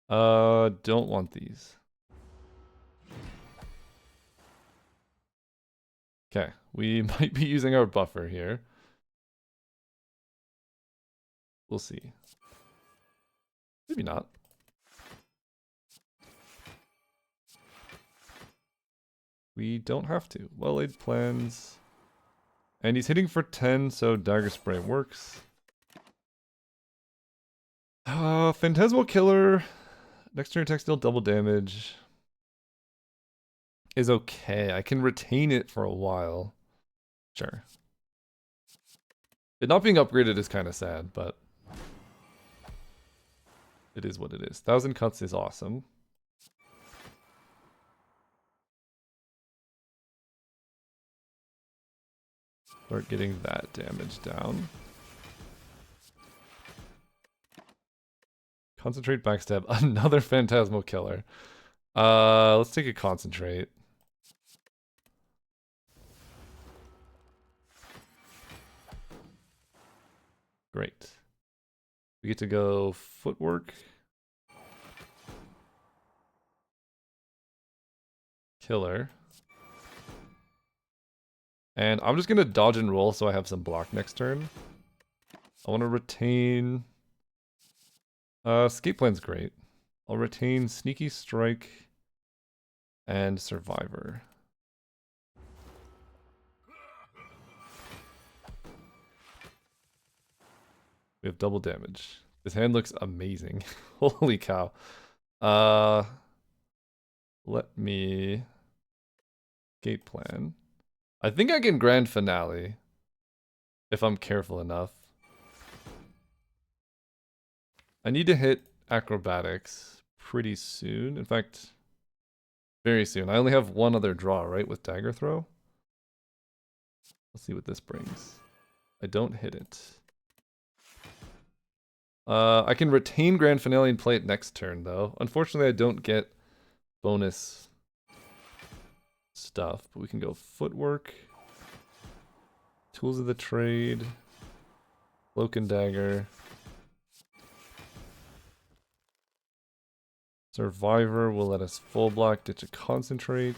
Don't want these. Okay, we might be using our buffer here. We'll see. Maybe not. We don't have to. Well-laid plans. And he's hitting for 10, so Dagger Spray works. Phantasmal Killer. Next turn attack still double damage. Is okay. I can retain it for a while. Sure. It not being upgraded is kind of sad, but it is what it is. 1,000 cuts is awesome. Start getting that damage down. Concentrate backstab. Another Phantasmal Killer. Let's take a concentrate. Great. We get to go footwork. Killer. And I'm just going to dodge and roll so I have some block next turn. I want to retain... Escape Plan's great. I'll retain Sneaky Strike and Survivor. We have double damage. This hand looks amazing. Holy cow. Let me... Escape Plan. I think I can Grand Finale. If I'm careful enough. I need to hit Acrobatics pretty soon. In fact, very soon. I only have one other draw, right? With Dagger Throw. Let's see what this brings. I don't hit it. I can retain Grand Finale and play it next turn, though. Unfortunately, I don't get bonus stuff, but we can go Footwork, Tools of the Trade, Cloak and Dagger, Survivor will let us full block, ditch a Concentrate,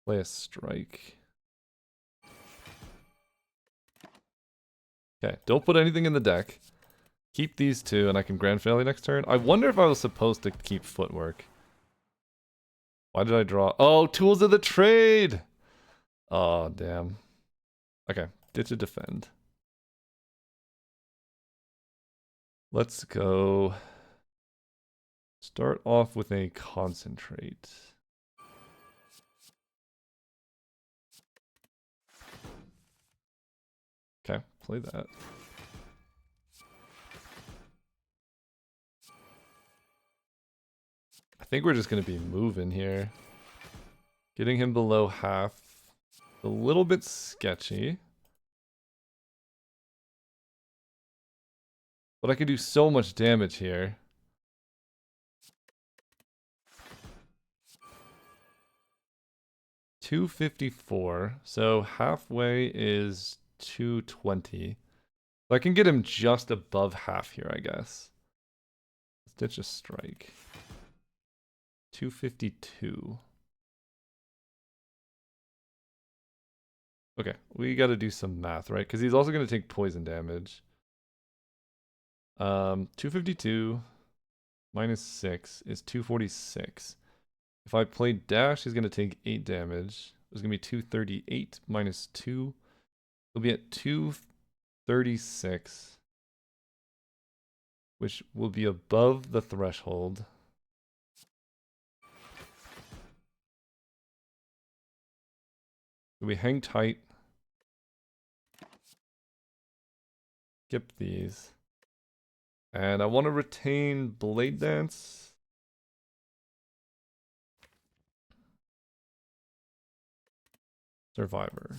play a Strike. Okay, don't put anything in the deck. Keep these two, and I can Grand Finale next turn. I wonder if I was supposed to keep Footwork. Why did I draw? Oh, Tools of the Trade! Oh, damn. Okay, ditch a Defend. Let's go... Start off with a Concentrate. Okay, play that. I think we're just going to be moving here. Getting him below half. A little bit sketchy. But I could do so much damage here. $254. So halfway is 220. So I can get him just above half here, I guess. Let's ditch a strike. 252. Okay, we got to do some math, right? Because he's also going to take poison damage. 252 minus 6 is 246. If I play dash, he's going to take 8 damage. There's going to be 238 minus 2. He'll be at 236, which will be above the threshold. We hang tight. Skip these. And I want to retain Blade Dance. Survivor.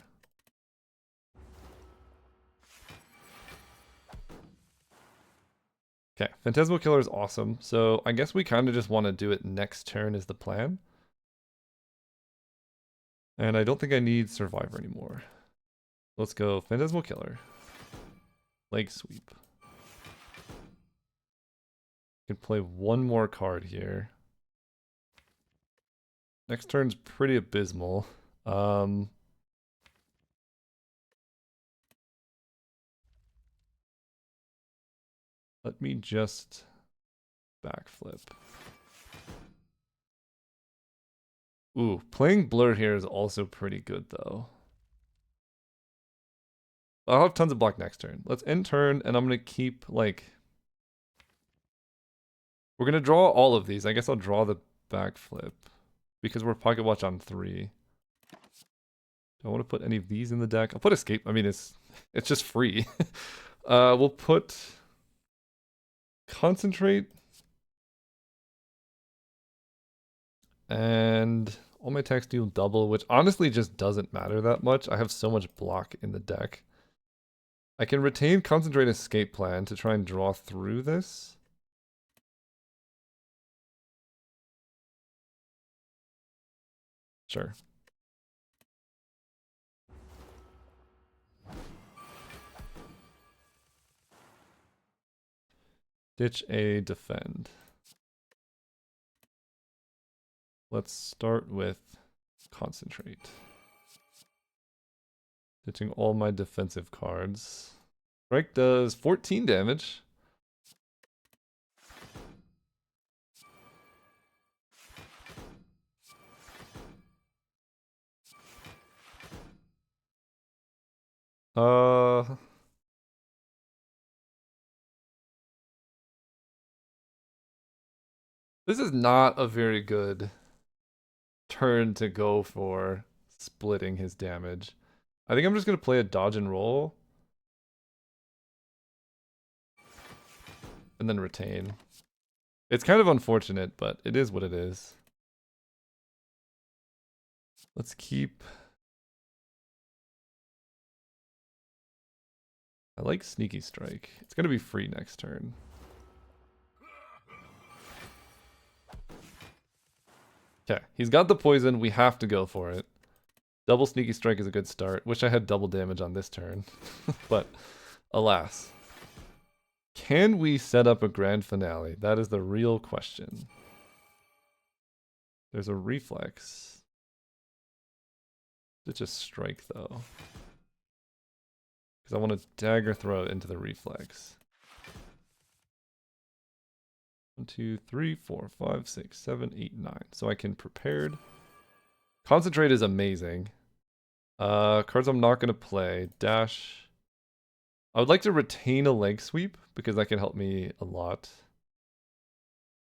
Okay, Phantasmal Killer is awesome. So I guess we kind of just want to do it next turn is the plan. And I don't think I need Survivor anymore. Let's go Phantasmal Killer. Leg Sweep. Can play one more card here. Next turn's pretty abysmal. Let me just backflip. Ooh, playing Blur here is also pretty good though. I'll have tons of block next turn. Let's end turn, and I'm gonna keep like... We're gonna draw all of these. I guess I'll draw the backflip because we're Pocket Watch on 3. Do I want to put any of these in the deck? I'll put Escape. I mean, it's just free. We'll put Concentrate. And all my attacks deal double, which honestly just doesn't matter that much. I have so much block in the deck. I can retain Concentrate Escape Plan to try and draw through this. Sure. Ditch a defend. Let's start with Concentrate. Ditching all my defensive cards. Strike does 14 damage. This is not a very good turn to go for splitting his damage. I think I'm just going to play a dodge and roll. And then retain. It's kind of unfortunate, but it is what it is. Let's keep... I like Sneaky Strike. It's going to be free next turn. Okay, he's got the poison. We have to go for it. Double Sneaky Strike is a good start. Wish I had double damage on this turn. But alas. Can we set up a grand finale? That is the real question. There's a reflex. It's just strike though. Because I want to dagger throw into the reflex. 1, 2, 3, 4, 5, 6, 7, 8, 9. So I can prepared. Concentrate is amazing. Cards I'm not gonna play. Dash. I would like to retain a leg sweep because that can help me a lot.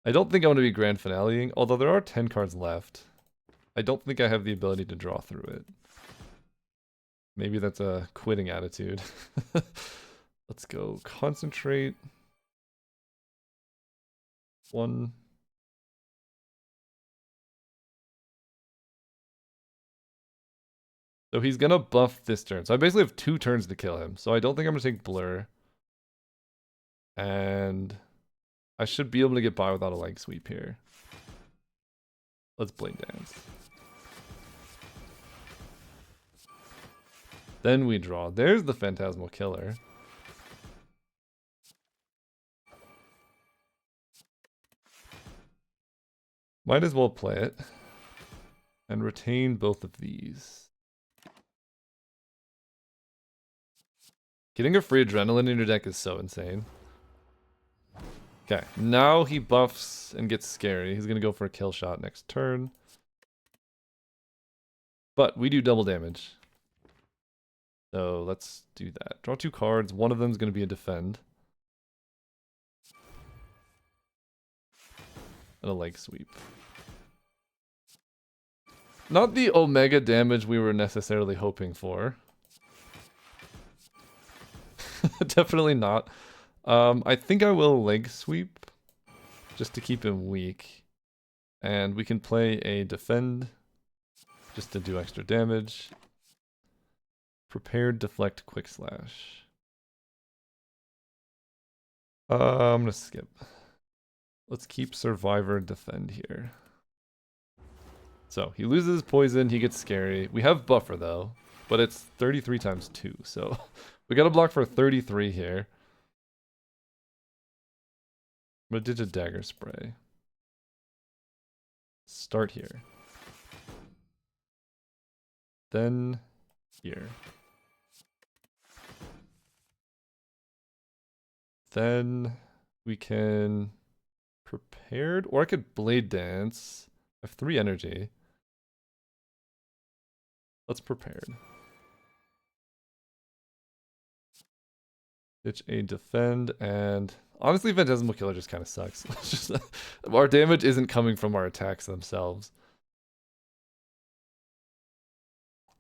I don't think I want to be grand finaleing, although there are 10 cards left. I don't think I have the ability to draw through it. Maybe that's a quitting attitude. Let's go concentrate. 1. So he's gonna buff this turn. So I basically have 2 turns to kill him. So I don't think I'm gonna take Blur. And I should be able to get by without a leg sweep here. Let's Blade Dance. Then we draw. There's the Phantasmal Killer. Might as well play it. And retain both of these. Getting a free adrenaline in your deck is so insane. Okay, now he buffs and gets scary. He's gonna go for a kill shot next turn. But we do double damage. So let's do that. Draw 2 cards. One of them is gonna be a defend. And a leg sweep. Not the Omega damage we were necessarily hoping for. Definitely not. I think I will leg sweep just to keep him weak. And we can play a defend just to do extra damage. Prepared, deflect, quick slash. I'm gonna skip. Let's keep survivor defend here. So he loses poison, he gets scary. We have buffer though, but it's 33 times 2, so we gotta block for 33 here. I'm gonna ditch a dagger spray. Start here. Then here. Then we can prepared, or I could blade dance. I have 3 energy. Let's prepared. Ditch a defend, and honestly, Phantasmal Killer just kind of sucks. Just, our damage isn't coming from our attacks themselves.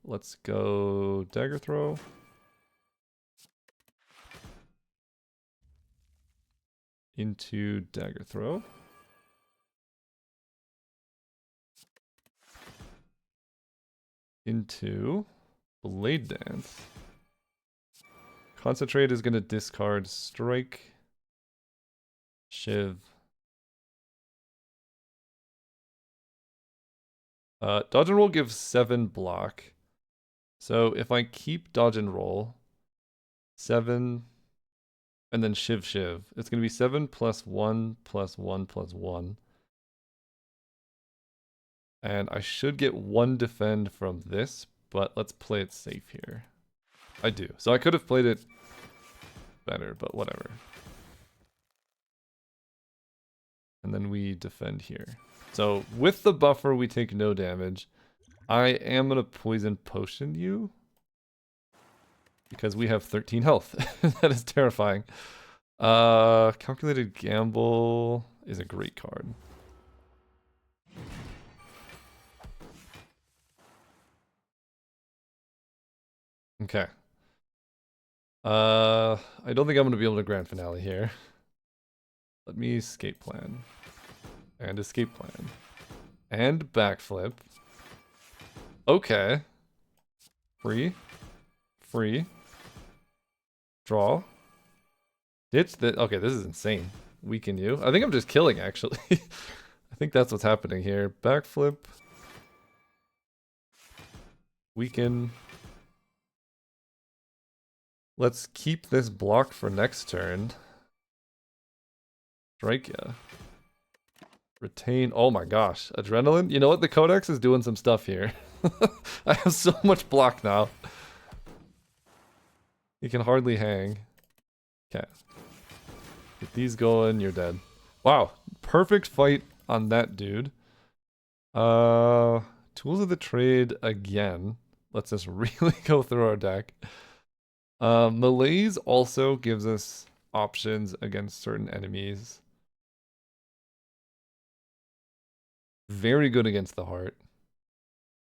Let's go dagger throw. Into dagger throw. Into blade dance. Concentrate is going to discard strike. Shiv. Dodge and roll gives 7 block. So if I keep dodge and roll, 7, and then shiv, it's going to be 7 plus 1 plus 1 plus 1. And I should get 1 defend from this, but let's play it safe here. I do. So I could have played it better, but whatever. And then we defend here. So with the buffer, we take no damage. I am going to poison potion you. Because we have 13 health. That is terrifying. Calculated Gamble is a great card. Okay. I don't think I'm going to be able to grand finale here. Let me escape plan. And escape plan. And backflip. Okay. Free. Free. Draw. Ditch the... Okay, this is insane. Weaken you. I think I'm just killing, actually. I think that's what's happening here. Backflip. Weaken. Let's keep this block for next turn. Strike ya. Retain. Oh my gosh. Adrenaline? You know what? The Codex is doing some stuff here. I have so much block now. You can hardly hang. Okay. Get these going, you're dead. Wow. Perfect fight on that dude. Tools of the trade again. Let's just really go through our deck. Malaise also gives us options against certain enemies. Very good against the heart.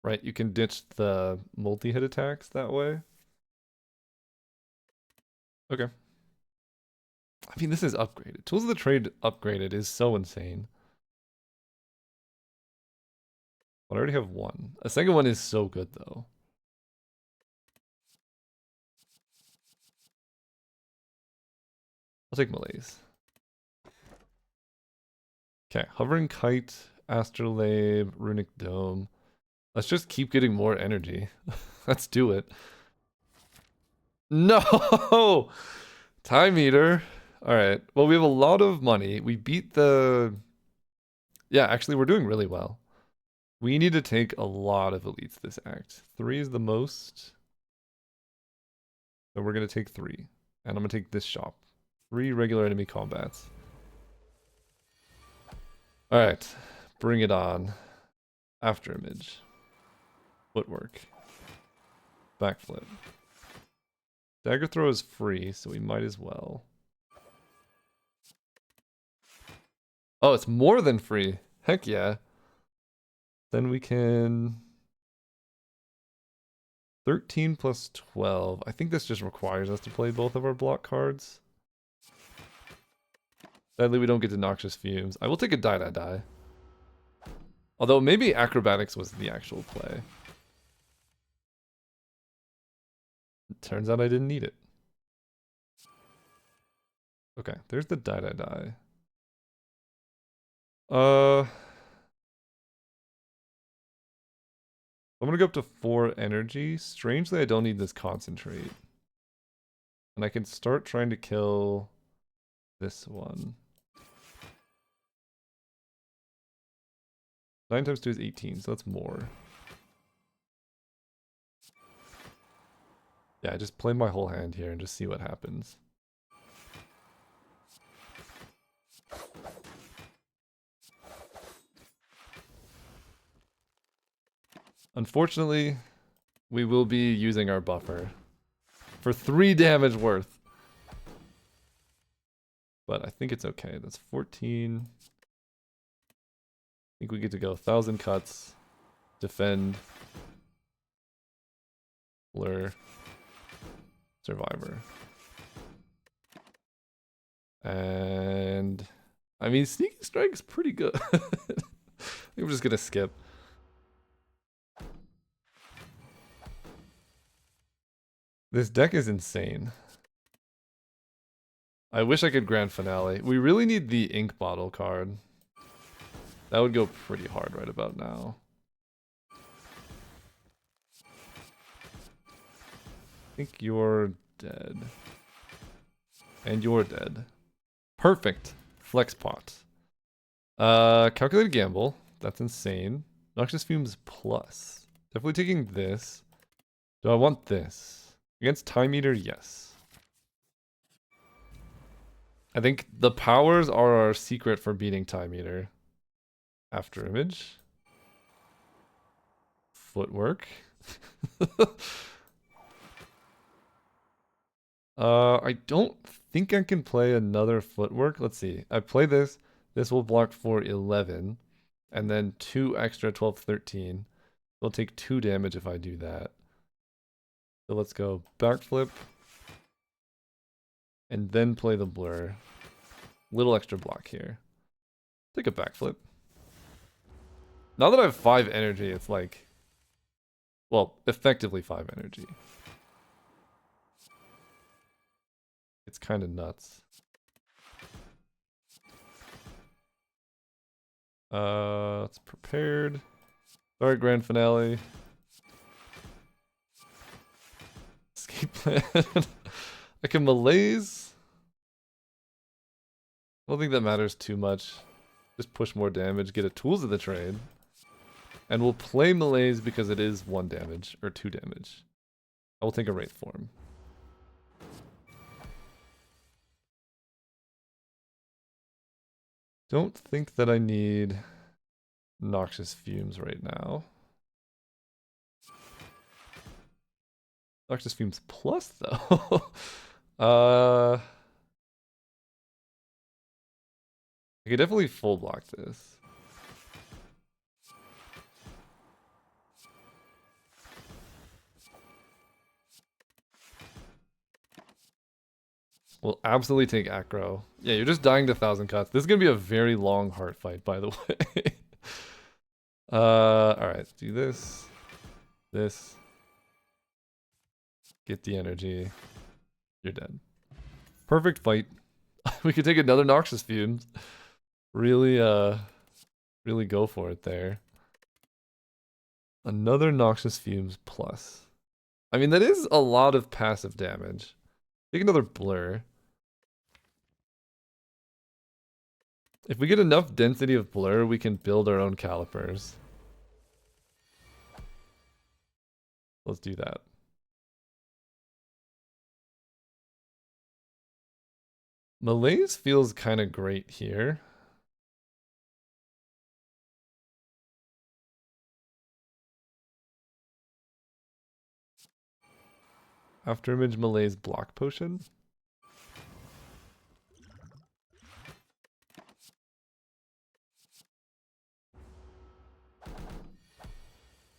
Right, you can ditch the multi-hit attacks that way. Okay. I mean, this is upgraded. Tools of the Trade upgraded is so insane. But I already have 1. A second one is so good, though. I'll take Malaise. Okay, Hovering Kite, Astrolabe, Runic Dome. Let's just keep getting more energy. Let's do it. No! Time Eater. Alright, well, we have a lot of money. We beat the... Yeah, actually, we're doing really well. We need to take a lot of elites this act. 3 is the most. So we're going to take 3. And I'm gonna take this shop. 3 regular enemy combats. Alright. Bring it on. After image. Footwork. Backflip. Dagger throw is free, so we might as well. Oh, it's more than free. Heck yeah. Then we can... 13 plus 12. I think this just requires us to play both of our block cards. Sadly, we don't get to Noxious Fumes. I will take a die. Although maybe Acrobatics was the actual play. It turns out I didn't need it. Okay, there's the die. I'm gonna go up to 4 energy. Strangely, I don't need this concentrate. And I can start trying to kill this one. 9 times 2 is 18, so that's more. Yeah, just play my whole hand here and just see what happens. Unfortunately, we will be using our buffer for 3 damage worth. But I think it's okay. That's 14. I think we get to go 1,000 cuts, defend, blur, survivor. And I mean, sneaking strike is pretty good. I think we're just gonna skip. This deck is insane. I wish I could grand finale. We really need the ink bottle card. That would go pretty hard right about now. I think you're dead. And you're dead. Perfect. Flex pot. Calculated gamble. That's insane. Noxious Fumes plus. Definitely taking this. Do I want this? Against Time Eater, yes. I think the powers are our secret for beating Time Eater. After image. Footwork. I don't think I can play another footwork. Let's see. I play this. This will block for 11. And then 2 extra, 12, 13. It'll take 2 damage if I do that. So let's go backflip. And then play the blur. Little extra block here. Take a backflip. Now that I have 5 energy, it's like... Well, effectively 5 energy. It's kind of nuts. It's prepared. Sorry, grand finale. Escape plan. I can malaise. I don't think that matters too much. Just push more damage, get a tools of the trade. And we'll play malaise because it is 1 damage, or 2 damage. I will take a Wraith form. Don't think that I need Noxious Fumes right now. Noxious Fumes plus, though. I could definitely full block this. We'll absolutely take aggro. Yeah, you're just dying to 1,000 cuts. This is gonna be a very long heart fight, by the way. Alright, do this. This. Get the energy. You're dead. Perfect fight. We could take another Noxious Fumes. Really, really go for it there. Another Noxious Fumes plus. I mean, that is a lot of passive damage. Take another blur. If we get enough density of blur, we can build our own calipers. Let's do that. Malaise feels kind of great here. After image Malaise block potion.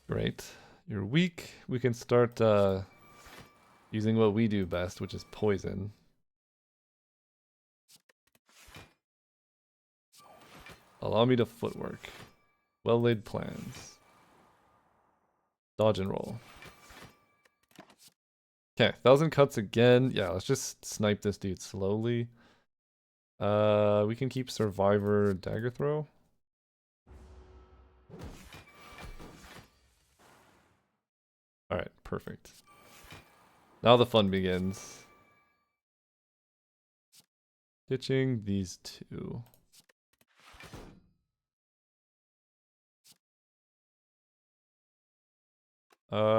Great. You're weak. We can start using what we do best, which is poison. Allow me to footwork. Well laid plans. Dodge and roll. Okay, 1,000 cuts again. Yeah, let's just snipe this dude slowly. We can keep Survivor Dagger Throw. Alright, perfect. Now the fun begins. Ditching these two.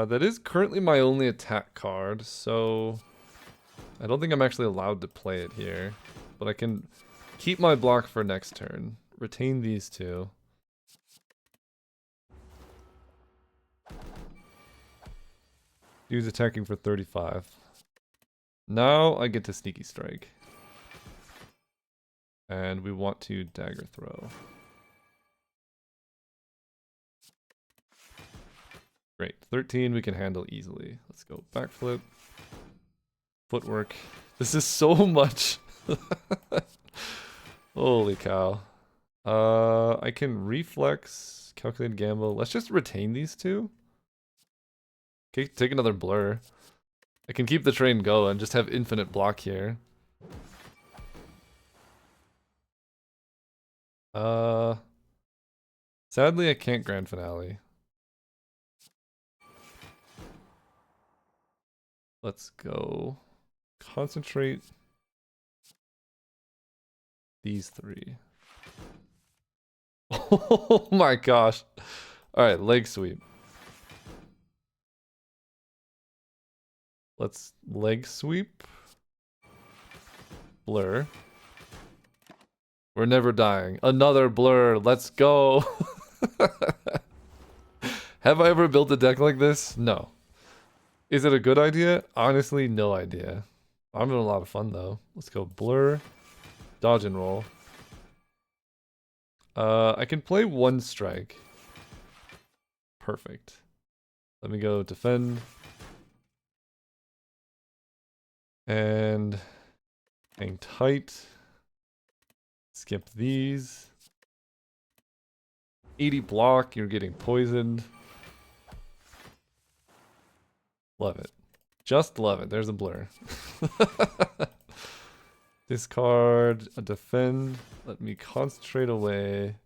That is currently my only attack card, so I don't think I'm actually allowed to play it here. But I can keep my block for next turn. Retain these two. Dude's attacking for 35. Now I get to Sneaky Strike. And we want to Dagger Throw. Great. 13 we can handle easily. Let's go backflip. Footwork. This is so much. Holy cow. I can reflex, calculated gamble. Let's just retain these two. Okay, take another blur. I can keep the train going, just have infinite block here. Sadly I can't grand finale. Let's go concentrate these three. Oh my gosh. Alright, leg sweep. Let's leg sweep. Blur. We're never dying. Another blur. Let's go. Have I ever built a deck like this? No. Is it a good idea? Honestly, no idea. I'm having a lot of fun though. Let's go blur. Dodge and roll. I can play one strike. Perfect. Let me go defend. And hang tight. Skip these. 80 block, you're getting poisoned. Love it. Just love it. There's a blur. Discard, a defend. Let me concentrate away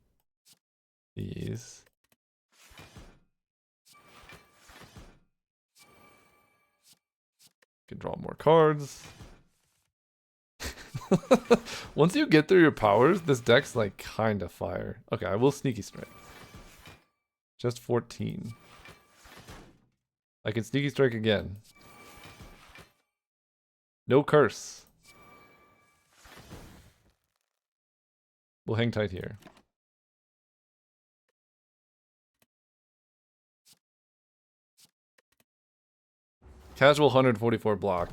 these. Can draw more cards. Once you get through your powers, this deck's like kind of fire. Okay, I will Sneaky Strike. Just 14. I can Sneaky Strike again. No curse. We'll hang tight here. Casual 144 block.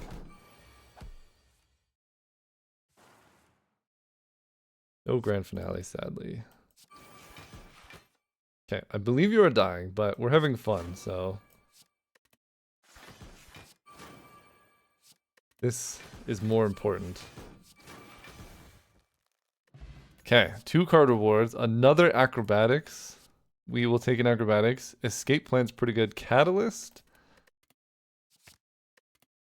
No grand finale, sadly. Okay, I believe you are dying, but we're having fun, so... this is more important. Okay, 2 card rewards. Another acrobatics. We will take an acrobatics. Escape plan's pretty good. Catalyst.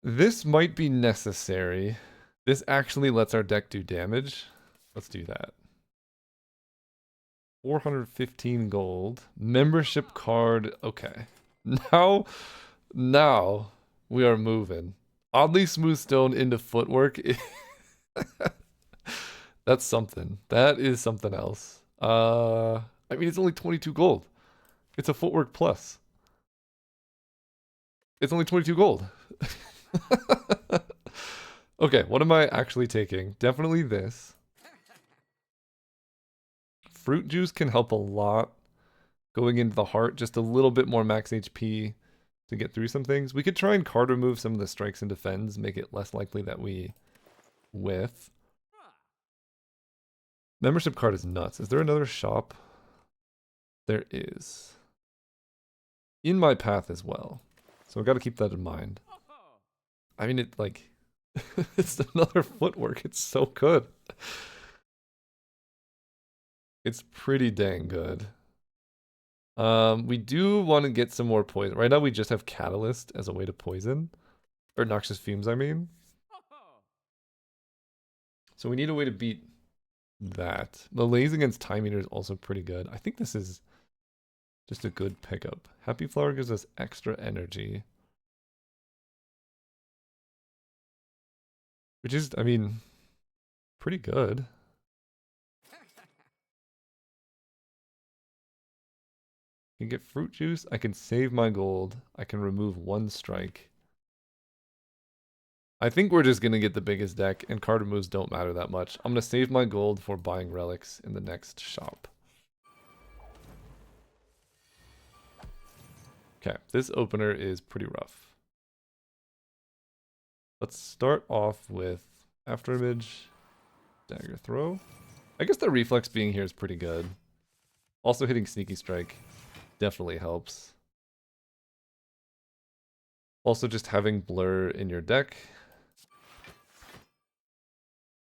This might be necessary. This actually lets our deck do damage. Let's do that. 415 gold. Membership card. Okay. Now we are moving. Oddly smooth stone into footwork. That's something. That is something else. I mean, it's only 22 gold. It's a footwork plus. It's only 22 gold. Okay, what am I actually taking? Definitely this. Fruit juice can help a lot. Going into the heart, just a little bit more max HP to get through some things. We could try and card remove some of the strikes and defends, make it less likely that we whiff. Membership card is nuts. Is there another shop? There is. In my path as well. So I've got to keep that in mind. I mean, it like, it's another footwork. It's so good. It's pretty dang good. We do want to get some more poison. Right now we just have Catalyst as a way to poison. Or Noxious Fumes, I mean. So we need a way to beat that. Malaise against Time Eater is also pretty good. I think this is just a good pickup. Happy Flower gives us extra energy. Which is, I mean, pretty good. I can get fruit juice. I can save my gold. I can remove one strike. I think we're just going to get the biggest deck, and card removes don't matter that much. I'm going to save my gold for buying relics in the next shop. Okay, this opener is pretty rough. Let's start off with Afterimage, Dagger Throw. I guess the reflex being here is pretty good. Also hitting Sneaky Strike definitely helps. Also just having Blur in your deck.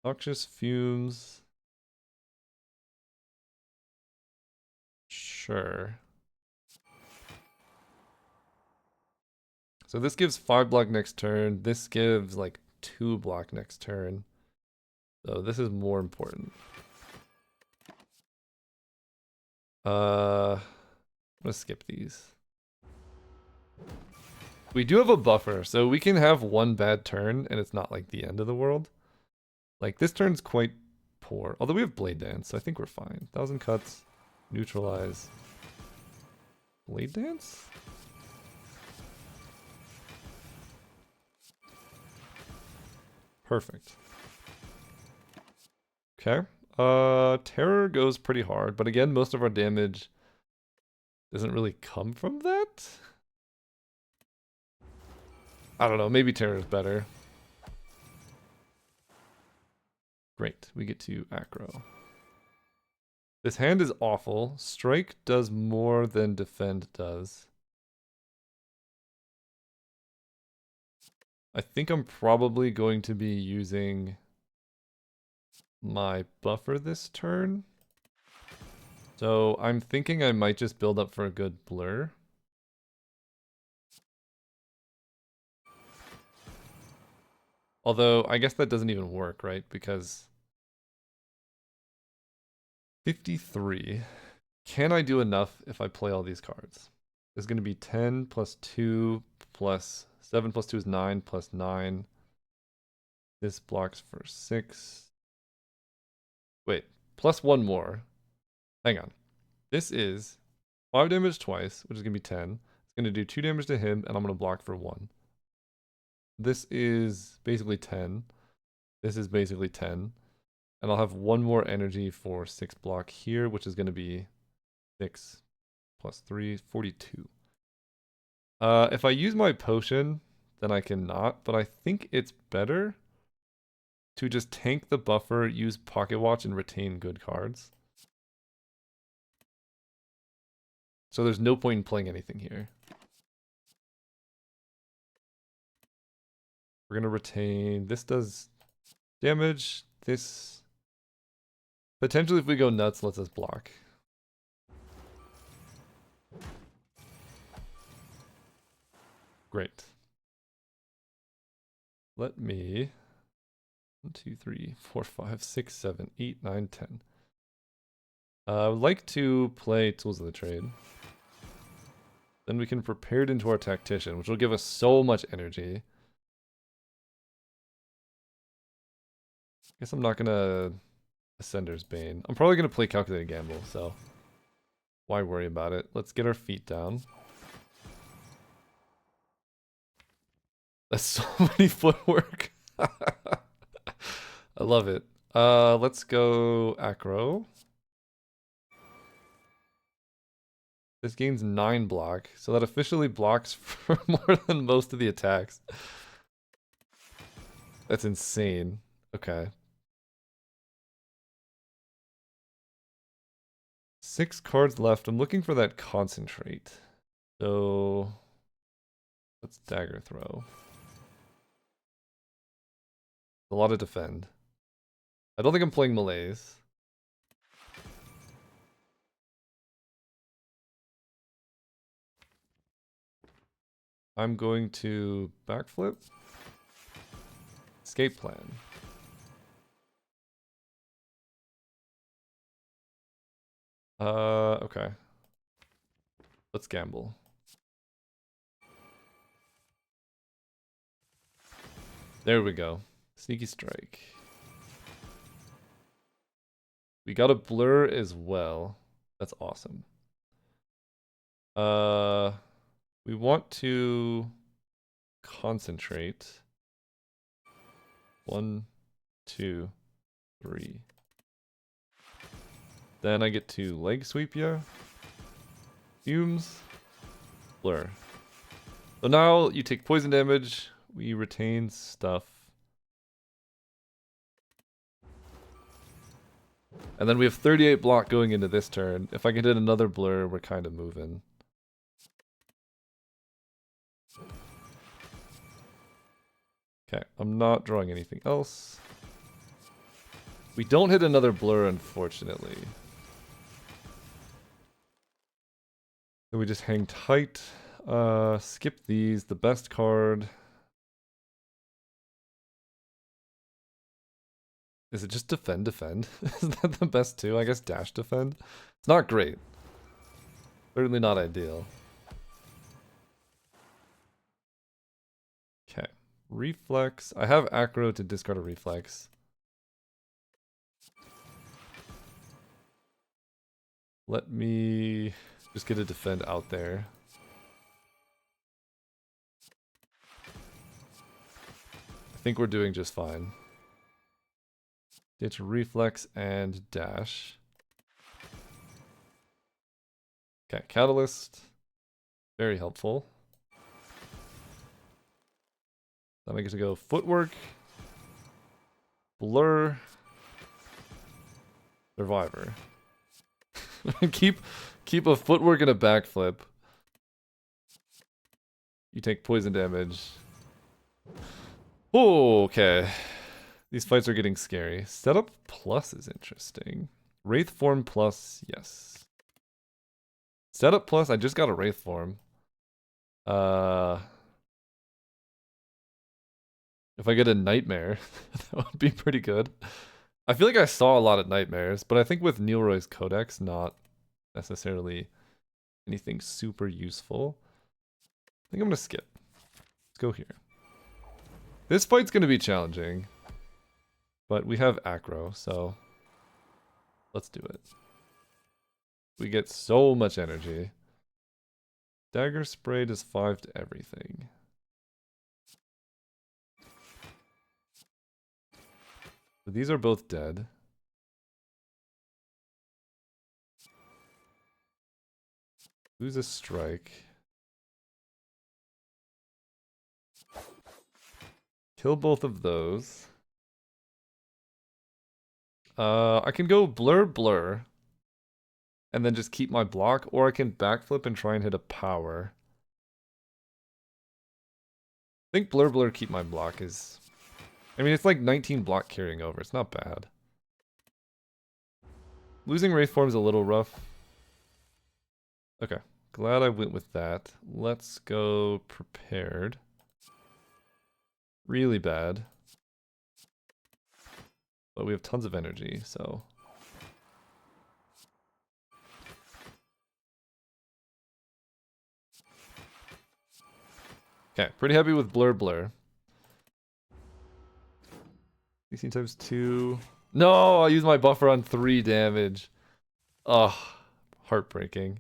Noxious Fumes. Sure. So this gives 5 block next turn. This gives like 2 block next turn. So this is more important. I'm gonna skip these. We do have a buffer, so we can have one bad turn and it's not like the end of the world. Like this turn's quite poor. Although we have Blade Dance, so I think we're fine. 1,000 cuts, neutralize. Blade Dance? Perfect. Okay. Terror goes pretty hard, but again, most of our damage doesn't really come from that. I don't know, maybe Terror is better. Great, we get to aggro. This hand is awful. Strike does more than defend does. I think I'm probably going to be using my buffer this turn. So I'm thinking I might just build up for a good blur. Although I guess that doesn't even work, right? Because 53. Can I do enough if I play all these cards? There's going to be 10 plus 2 plus 7 plus 2 is 9 plus 9. This blocks for 6. Wait, plus 1 more. Hang on. This is 5 damage twice, which is going to be 10. It's going to do 2 damage to him, and I'm going to block for 1. This is basically 10. This is basically 10. And I'll have 1 more energy for 6 block here, which is going to be 6 plus 3, 42. If I use my potion, then I cannot, but I think it's better to just tank the buffer, use Pocket Watch, and retain good cards. So there's no point in playing anything here. We're going to retain. This does damage. This potentially, if we go nuts, lets us block. Great. Let me 1, 2, 3, 4, 5, 6, 7, 8, 9, 10. I would like to play Tools of the Trade. Then we can prepare it into our Tactician, which will give us so much energy. Guess I'm not gonna Ascender's Bane. I'm probably gonna play Calculated Gamble, so why worry about it? Let's get our feet down. That's so many footwork. I love it. Let's go acro. This gains 9 block, so that officially blocks for more than most of the attacks. That's insane. Okay. 6 cards left. I'm looking for that concentrate. So let's dagger throw. A lot of defend. I don't think I'm playing Malaise. I'm going to backflip. Escape plan. Okay. Let's gamble. There we go. Sneaky strike. We got a blur as well. That's awesome. We want to concentrate. 1, 2, 3. Then I get to leg sweep ya. Fumes. Blur. So now you take poison damage. We retain stuff. And then we have 38 block going into this turn. If I can hit another blur, we're kind of moving. Okay, I'm not drawing anything else. We don't hit another blur, unfortunately. So we just hang tight. Skip these. The best card. Is it just defend? Is that the best too? I guess dash defend. It's not great. Certainly not ideal. Okay. Reflex. I have acro to discard a reflex. Let me just get a defend out there. I think we're doing just fine. Ditch reflex and dash. Okay, catalyst. Very helpful. Then I get to go footwork. Blur. Survivor. keep a footwork and a backflip. You take poison damage. Oh, okay. These fights are getting scary. Setup plus is interesting. Wraith form plus, yes. Setup plus, I just got a Wraith form. If I get a Nightmare, that would be pretty good. I feel like I saw a lot of Nightmares, but I think with Neilroy's Codex, not necessarily anything super useful. I think I'm gonna skip. Let's go here. This fight's gonna be challenging. But we have acro, so let's do it. We get so much energy. Dagger spray does 5 to everything. So these are both dead. Lose a strike. Kill both of those. I can go blur blur and then just keep my block, or I can backflip and try and hit a power. I think blur blur keep my block is, I mean, it's like 19 block carrying over. It's not bad. Losing Wraith Form's a little rough. Okay, glad I went with that. Let's go prepared. Really bad. But we have tons of energy, so. Okay, pretty happy with blur blur. 16 times 2. No, I used my buffer on 3 damage. Ugh, heartbreaking.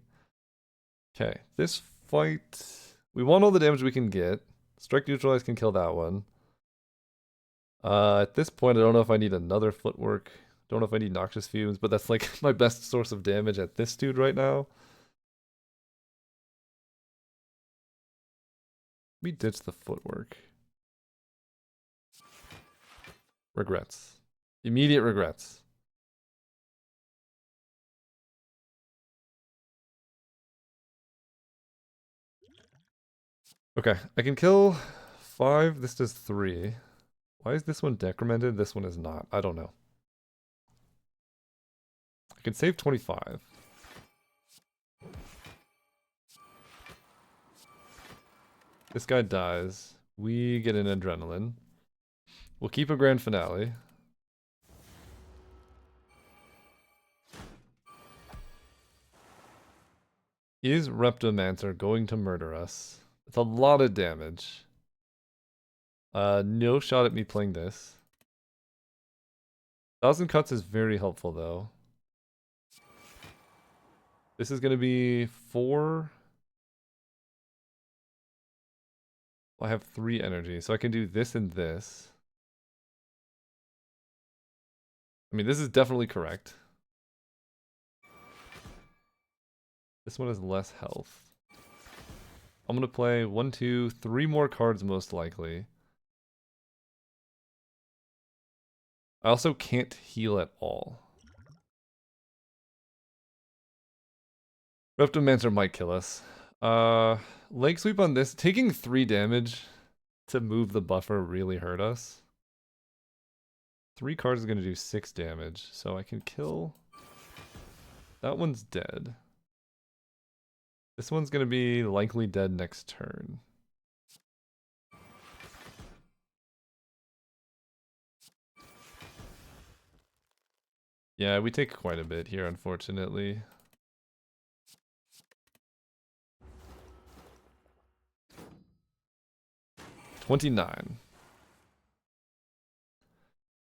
Okay, this fight, we want all the damage we can get. Strike neutralize can kill that one. At this point, I don't know if I need another footwork. Don't know if I need noxious fumes, but that's like my best source of damage at this dude right now. We ditch the footwork. Regrets. Immediate regrets. Okay, I can kill 5. This does 3. Why is this one decremented? This one is not. I don't know. I can save 25. This guy dies. We get an adrenaline. We'll keep a grand finale. Is Reptomancer going to murder us? It's a lot of damage. No shot at me playing this. 1,000 cuts is very helpful though. This is going to be 4. I have 3 energy, so I can do this and this. I mean, this is definitely correct. This one has less health. I'm going to play 1, 2, 3 more cards most likely. I also can't heal at all. Reptomancer might kill us. Leg sweep on this. Taking 3 damage to move the buffer really hurt us. 3 cards is going to do 6 damage, so I can kill. That one's dead. This one's going to be likely dead next turn. Yeah, we take quite a bit here, unfortunately. $29.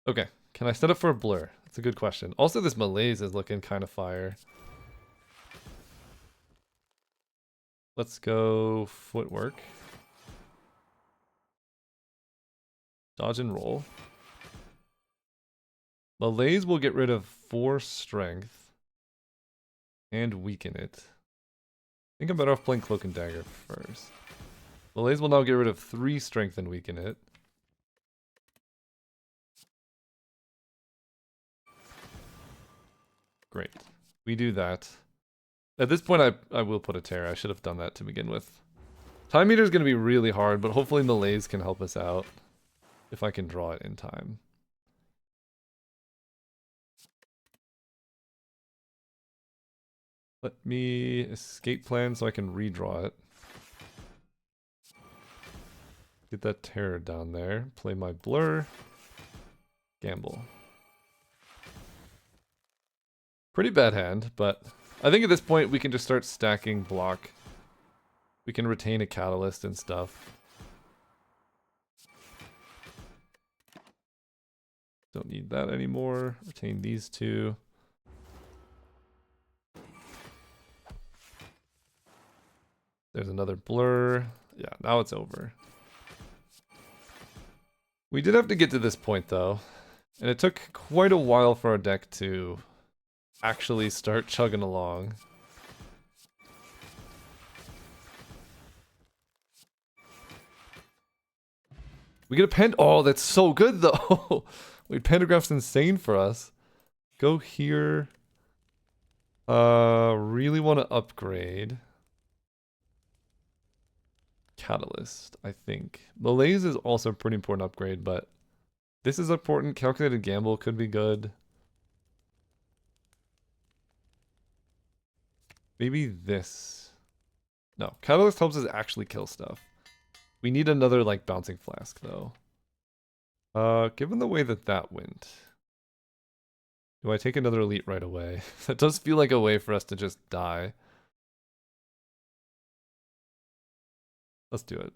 Okay, can I set up for a blur? That's a good question. Also, this malaise is looking kind of fire. Let's go footwork. Dodge and roll. Malaise will get rid of 4 strength and weaken it. I think I'm better off playing Cloak and Dagger first. Malaise will now get rid of 3 strength and weaken it. Great. We do that. At this point, I will put a tear. I should have done that to begin with. Time meter is going to be really hard, but hopefully Malaise can help us out if I can draw it in time. Let me escape plan so I can redraw it. Get that terror down there. Play my blur. Gamble. Pretty bad hand, but I think at this point we can just start stacking block. We can retain a catalyst and stuff. Don't need that anymore. Retain these 2. There's another blur. Yeah, now it's over. We did have to get to this point though, and it took quite a while for our deck to actually start chugging along. We get a pen. Oh, that's so good though. Wait, Pantograph's insane for us. Go here. Really want to upgrade. Catalyst, I think. Malaise is also a pretty important upgrade, but this is important. Calculated Gamble could be good. Maybe this. No, Catalyst helps us actually kill stuff. We need another, like, Bouncing Flask, though. Given the way that that went, do I take another Elite right away? That does feel like a way for us to just die. Let's do it.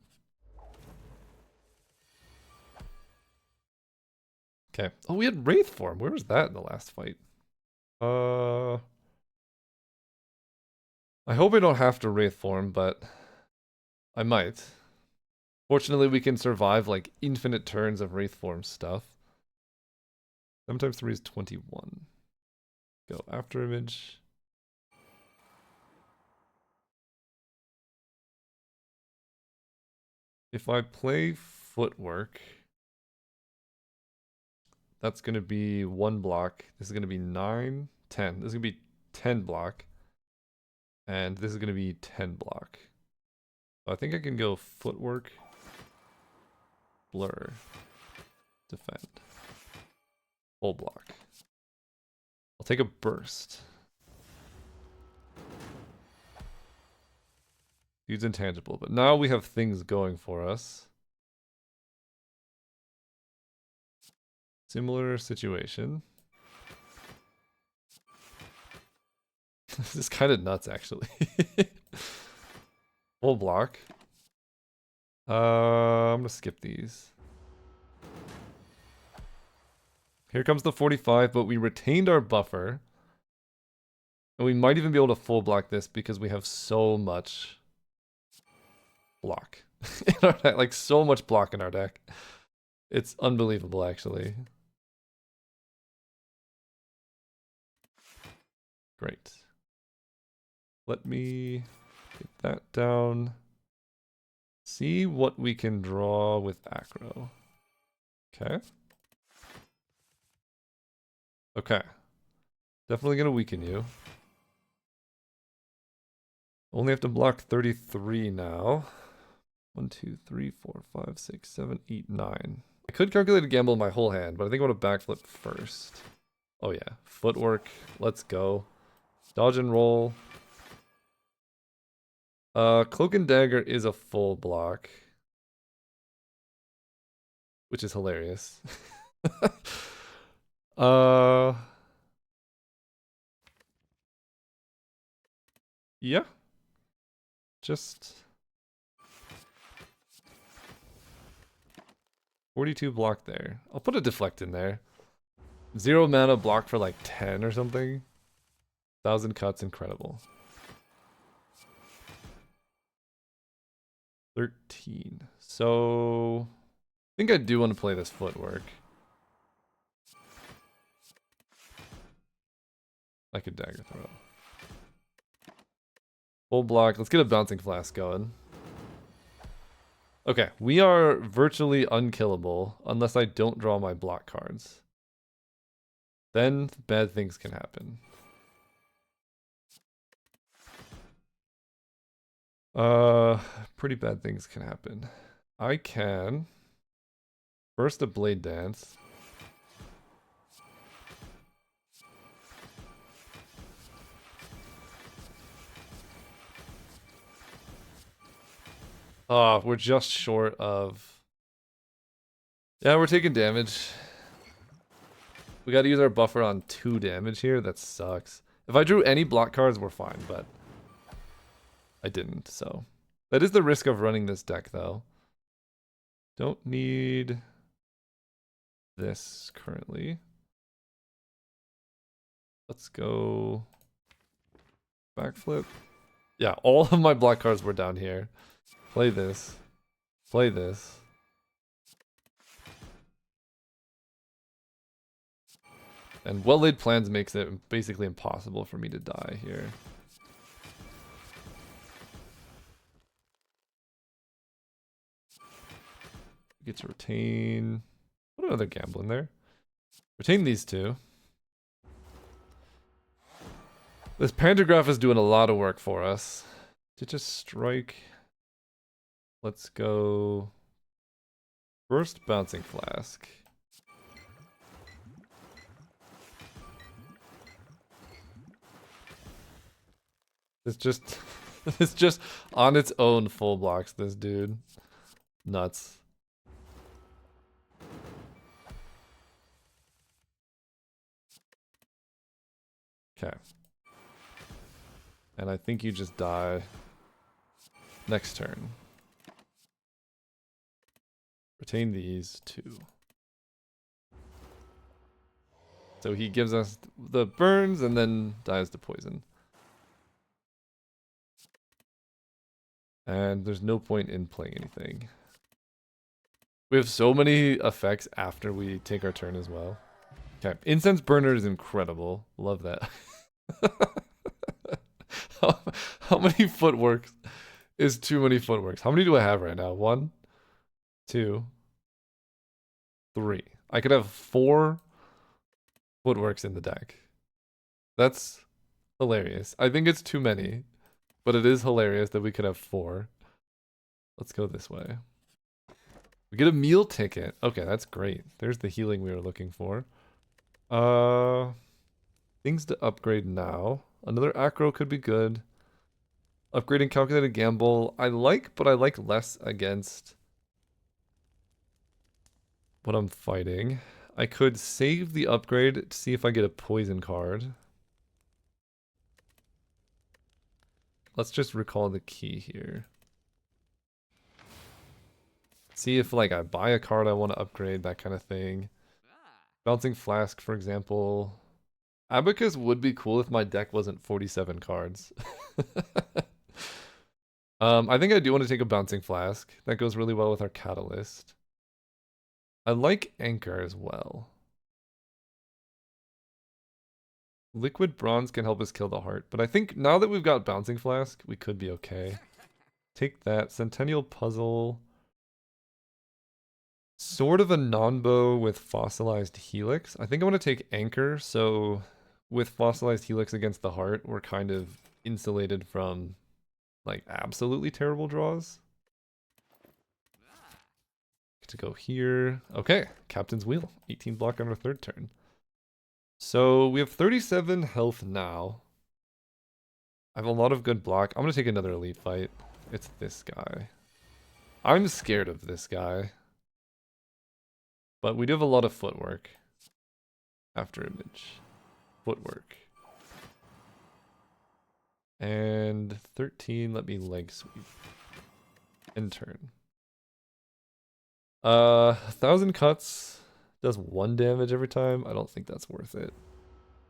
Okay. Oh, we had Wraith form. Where was that in the last fight? I hope I don't have to Wraith form, but I might. Fortunately, we can survive like infinite turns of Wraithform stuff. 7 times 3 is 21. Go after image. If I play footwork, that's going to be 1 block. This is going to be 9, 10. This is going to be 10 block. And this is going to be 10 block. So I think I can go footwork, blur, defend, full block. I'll take a burst. Dude's intangible, but now we have things going for us. Similar situation. This is kind of nuts, actually. Full block. I'm gonna skip these. Here comes the 45, but we retained our buffer. And we might even be able to full block this because we have so much block in our deck. Like, so much block in our deck. It's unbelievable, actually. Great. Let me get that down. See what we can draw with Acro. Okay. Okay. Definitely gonna weaken you. Only have to block 33 now. 1, 2, 3, 4, 5, 6, 7, 8, 9. I could calculate a gamble my whole hand, but I think I want to backflip first. Oh yeah. Footwork. Let's go. Dodge and roll. Cloak and Dagger is a full block. Which is hilarious. Yeah. Just 42 block there. I'll put a deflect in there. 0 mana block for like 10 or something. 1,000 cuts, incredible. 13. So I think I do want to play this footwork. I could dagger throw. Full block. Let's get a bouncing flask going. Okay, we are virtually unkillable unless I don't draw my block cards. Then bad things can happen. Pretty bad things can happen. I can first a blade dance. Oh, we're just short of... Yeah, we're taking damage. We gotta use our buffer on 2 damage here. That sucks. If I drew any block cards, we're fine, but I didn't, so. That is the risk of running this deck, though. Don't need this currently. Let's go backflip. Yeah, all of my block cards were down here. Play this. Play this. And well-laid plans makes it basically impossible for me to die here. Get to retain. What another gamble in there? Retain these two. This pantograph is doing a lot of work for us. To just strike. Let's go. First bouncing flask. It's just it's just on its own full blocks this dude. Nuts. Okay. And I think you just die next turn. Retain these two. So he gives us the burns and then dies to poison. And there's no point in playing anything. We have so many effects after we take our turn as well. Okay, incense burner is incredible. Love that. how many footworks is too many footworks? How many do I have right now? 1, 2, 3. I could have 4 footworks in the deck. That's hilarious. I think it's too many, but it is hilarious that we could have 4. Let's go this way. We get a meal ticket. Okay, that's great. There's the healing we were looking for. Things to upgrade now. Another acro could be good. Upgrading calculated gamble, I like, but I like less against what I'm fighting. I could save the upgrade to see if I get a poison card. Let's just recall the key here. See if like I buy a card I want to upgrade, that kind of thing. Bouncing Flask, for example. Abacus would be cool if my deck wasn't 47 cards. I think I do want to take a Bouncing Flask. That goes really well with our Catalyst. I like Anchor as well. Liquid Bronze can help us kill the heart, but I think now that we've got Bouncing Flask, we could be okay. Take that. Centennial Puzzle. Sort of a non-bow with Fossilized Helix. I think I want to take Anchor, so with Fossilized Helix against the heart, we're kind of insulated from like absolutely terrible draws. To go here. Okay, Captain's Wheel. 18 block on our 3rd turn. So we have 37 health now. I have a lot of good block. I'm going to take another elite fight. It's this guy. I'm scared of this guy. But we do have a lot of footwork. After image. Footwork. And 13, let me leg sweep. End turn. 1,000 cuts does 1 damage every time. I don't think that's worth it.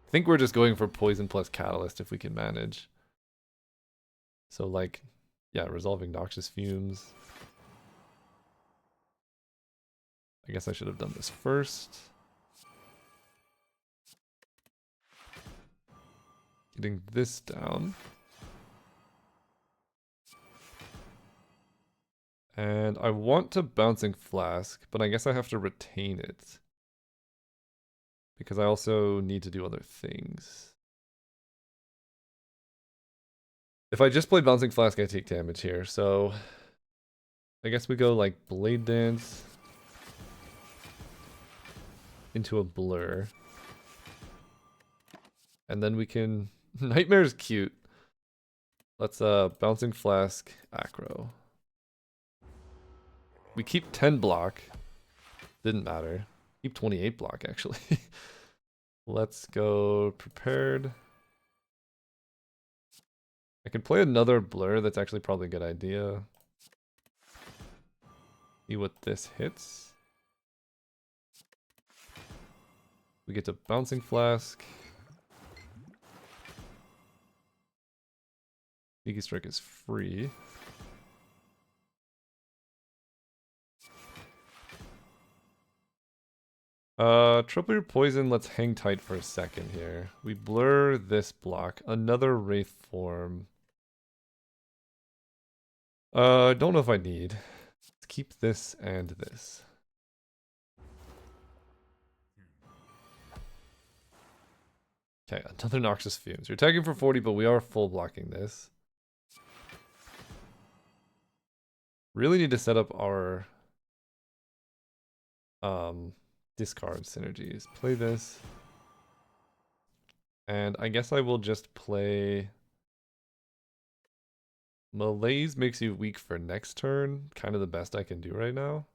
I think we're just going for poison plus catalyst if we can manage. So like, yeah, resolving noxious fumes. I guess I should have done this first. Getting this down. And I want to Bouncing Flask, but I guess I have to retain it. Because I also need to do other things. If I just play Bouncing Flask, I take damage here, so I guess we go like Blade Dance into a Blur. And then we can... Nightmare's cute. Let's Bouncing Flask, Acro. We keep 10 block. Didn't matter. Keep 28 block, actually. Let's go Prepared. I can play another Blur. That's actually probably a good idea. See what this hits. We get to Bouncing Flask. Sneaky Strike is free. Triple your poison, let's hang tight for a second here. We blur this block. Another Wraith form. Don't know if I need. Let's keep this and this. Okay, another Noxious Fumes. You're attacking for 40, but we are full blocking this. Really need to set up our discard synergies. Play this. And I guess I will just play... Malaise makes you weak for next turn. Kind of the best I can do right now.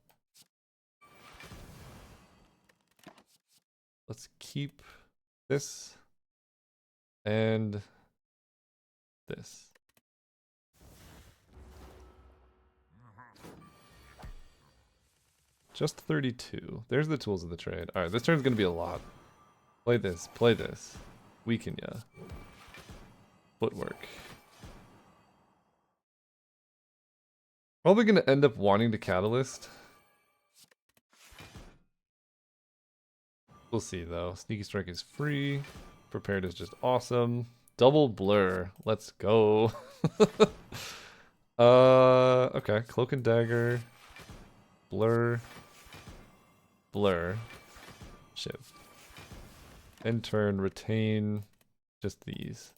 Let's keep this. And this. Just 32. There's the tools of the trade. Alright, this turn's gonna be a lot. Play this. Play this. Weaken ya. Footwork. Probably gonna end up wanting to Catalyst. We'll see though. Sneaky Strike is free. Prepared is just awesome. Double Blur. Let's go. Okay. Cloak and Dagger. Blur. Blur. Shiv. End turn, retain just these.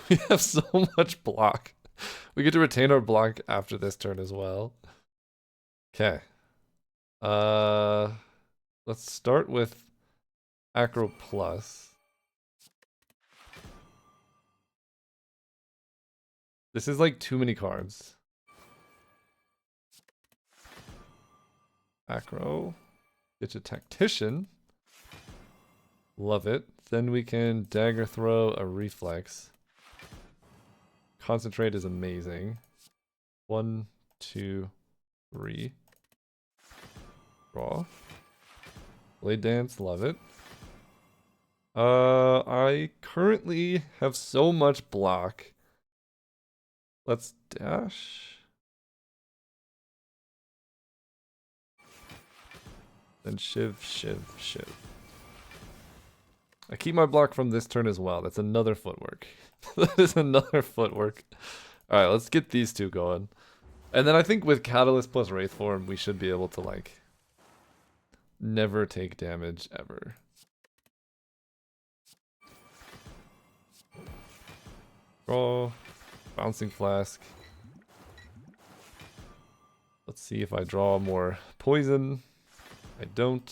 We have so much block. We get to retain our block after this turn as well. Okay. Let's start with Acro Plus. This is like too many cards. Acro. It's a Tactician. Love it. Then we can Dagger Throw a Reflex. Concentrate is amazing. 1, 2, 3. Draw. Blade Dance, love it. I currently have so much block. Let's dash. Then Shiv, Shiv, Shiv. I keep my block from this turn as well. That's another footwork. That is another footwork. Alright, let's get these two going. And then I think with Catalyst plus Wraith Form, we should be able to, like, never take damage ever. Draw. Bouncing Flask. Let's see if I draw more poison. I don't.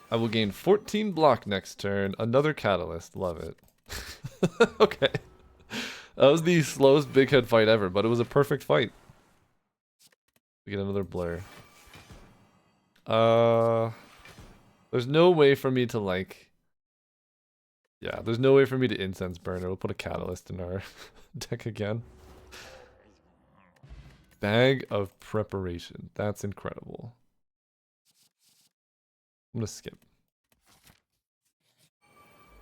I will gain 14 block next turn. Another Catalyst. Love it. Okay. That was the slowest big head fight ever, but it was a perfect fight. We get another Blur. There's no way for me to, like... Yeah, there's no way for me to Incense Burner. We'll put a Catalyst in our deck again. Bag of Preparation. That's incredible. I'm gonna skip.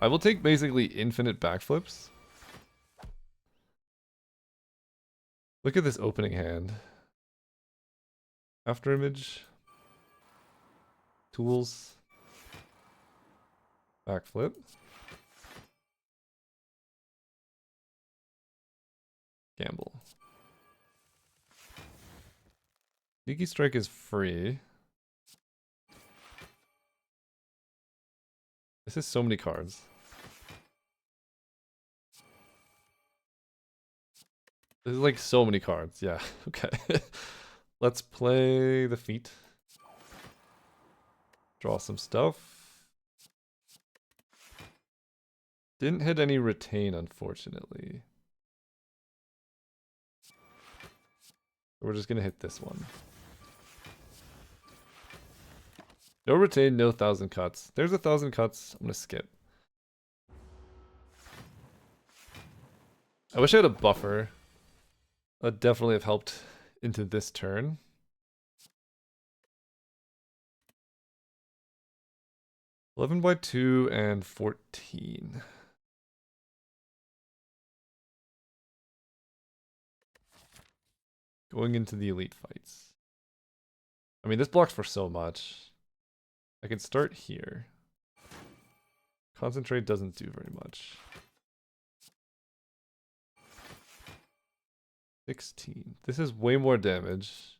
I will take basically infinite backflips. Look at this opening hand. After image. Tools. Backflip. Gamble. Sneaky Strike is free. This is so many cards. This is like so many cards. Yeah, okay. Let's play the feet. Draw some stuff. Didn't hit any retain, unfortunately. We're just gonna hit this one. No retain, no 1,000 cuts. There's 1,000 cuts. I'm gonna skip. I wish I had a buffer. That'd definitely have helped into this turn. $11 by 2 and 14. Going into the elite fights. I mean, this blocks for so much. I can start here. Concentrate doesn't do very much. 16. This is way more damage.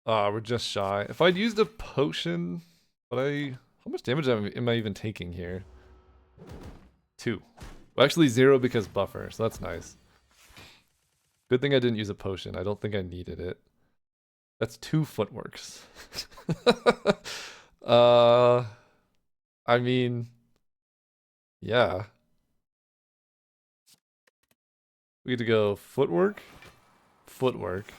Ah, we're just shy. If I'd used a potion, but how much damage am I even taking here? 2. Well, actually 0 because buffer, so that's nice. Good thing I didn't use a potion. I don't think I needed it. That's 2 footworks. I mean, yeah. We get to go footwork, footwork,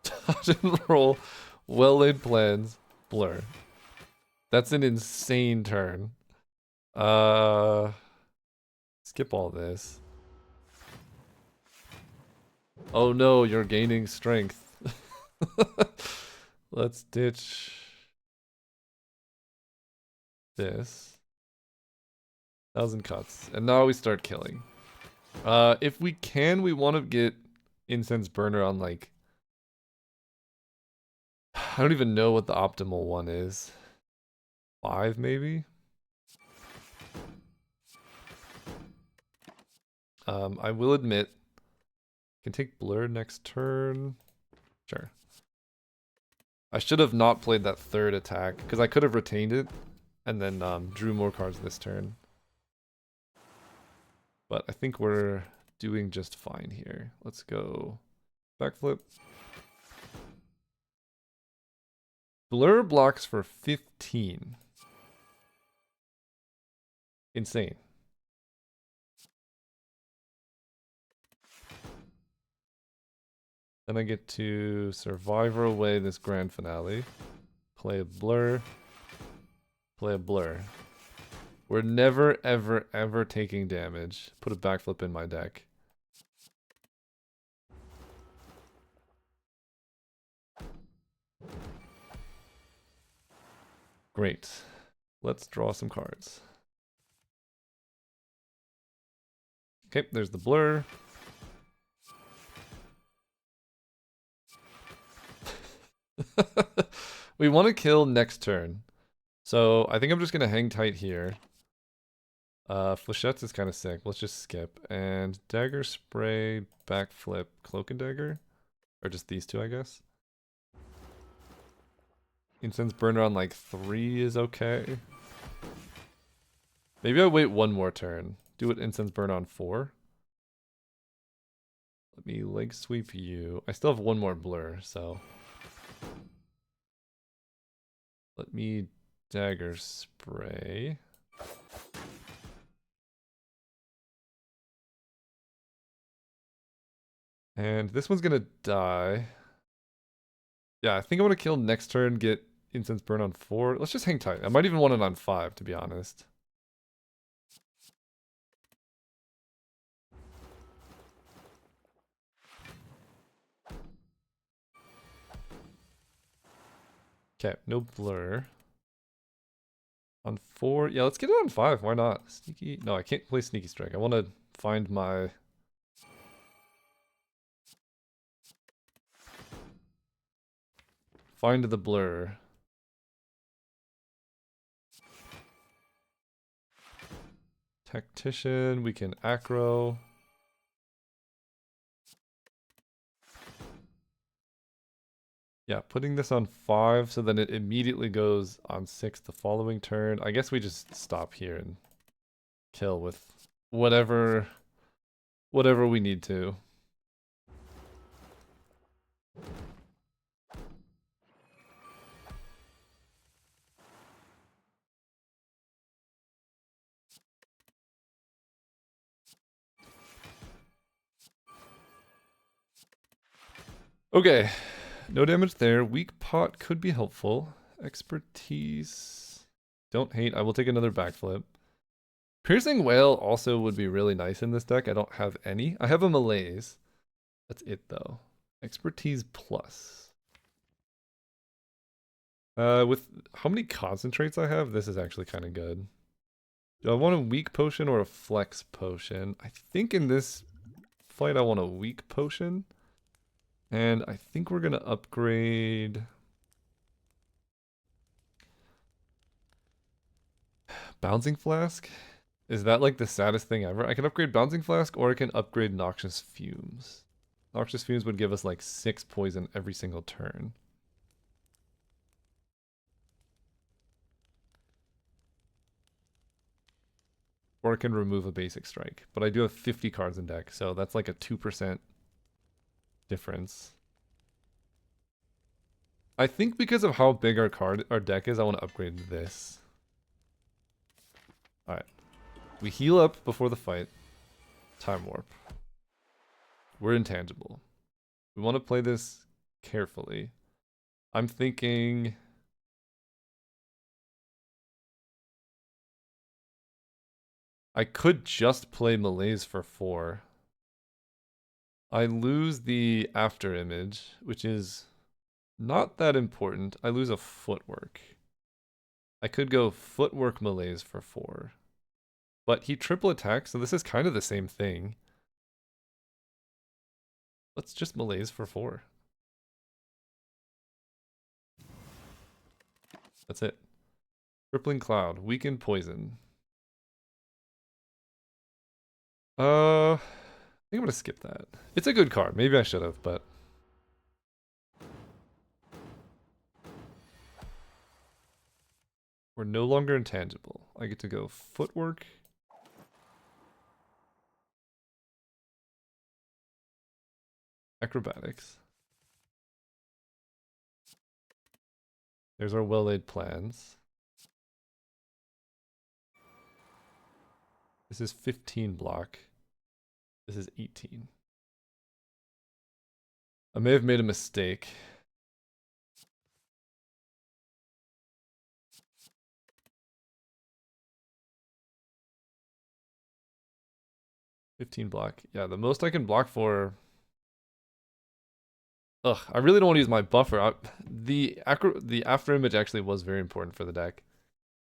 dodge and roll, well-laid plans, blur. That's an insane turn. Skip all this. Oh no, you're gaining strength. Let's ditch. this. 1,000 cuts. And now we start killing. If we can, we want to get Incense Burner on like... I don't even know what the optimal one is. 5 maybe? I will admit, can take Blur next turn. Sure. I should have not played that third attack, because I could have retained it, and then drew more cards this turn. But I think we're doing just fine here. Let's go backflip. Blur blocks for 15. Insane. Then I get to Survivor away this grand finale. Play a Blur. Play a Blur. We're never, ever, ever taking damage. Put a backflip in my deck. Great. Let's draw some cards. Okay, there's the Blur. We want to kill next turn. So I think I'm just going to hang tight here. Flechettes is kind of sick. Let's just skip. And Dagger, Spray, Backflip, Cloak and Dagger? Or just these two, I guess. Incense Burner on like 3 is okay. Maybe I wait one more turn. Do it Incense Burner on 4. Let me leg sweep you. I still have one more Blur, so... Let me Dagger Spray. And this one's gonna die. Yeah, I think I want to kill next turn, get Incense Burn on 4. Let's just hang tight. I might even want it on 5, to be honest. Okay, no Blur. On 4, yeah, let's get it on 5. Why not? Sneaky. No, I can't play Sneaky Strike. I want to find my... Find the Blur. Tactician, we can Acro. Yeah, putting this on 5 so then it immediately goes on 6 the following turn. I guess we just stop here and kill with whatever we need to. Okay, no damage there. Weak pot could be helpful. Expertise. Don't hate. I will take another backflip. Piercing Whale also would be really nice in this deck. I don't have any. I have a Malaise. That's it though. Expertise plus. With how many concentrates I have, this is actually kind of good. Do I want a weak potion or a flex potion? I think in this fight I want a weak potion. And I think we're going to upgrade... Bouncing Flask? Is that like the saddest thing ever? I can upgrade Bouncing Flask or I can upgrade Noxious Fumes. Noxious Fumes would give us like 6 poison every single turn. Or I can remove a basic strike. But I do have 50 cards in deck, so that's like a 2% difference. I think because of how big our deck is, I want to upgrade this. Alright. We heal up before the fight. Time Warp. We're intangible. We want to play this carefully. I'm thinking... I could just play Malaise for 4. I lose the after image, which is not that important. I lose a footwork. I could go footwork malaise for 4. But he triple attacks, so this is kind of the same thing. Let's just malaise for 4. That's it. Crippling Cloud, weaken poison. I think I'm gonna skip that. It's a good card. Maybe I should have, but we're no longer intangible. I get to go footwork. Acrobatics. There's our well-laid plans. This is 15 block. This is 18. I may have made a mistake. $15 block. Yeah, the most I can block for. Ugh, I really don't want to use my buffer. The after image actually was very important for the deck.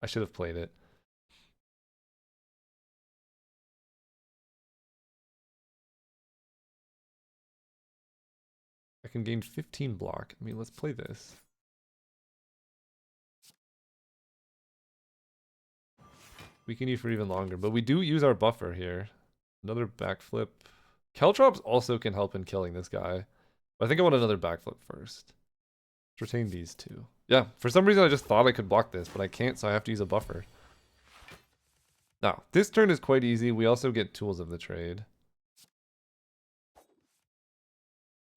I should have played it. I can gain 15 block. I mean, let's play this. We can use for even longer, but we do use our buffer here. Another backflip. Caltrops also can help in killing this guy. But I think I want another backflip first. Let's retain these two. Yeah, for some reason I just thought I could block this, but I can't, so I have to use a buffer. Now, this turn is quite easy. We also get tools of the trade.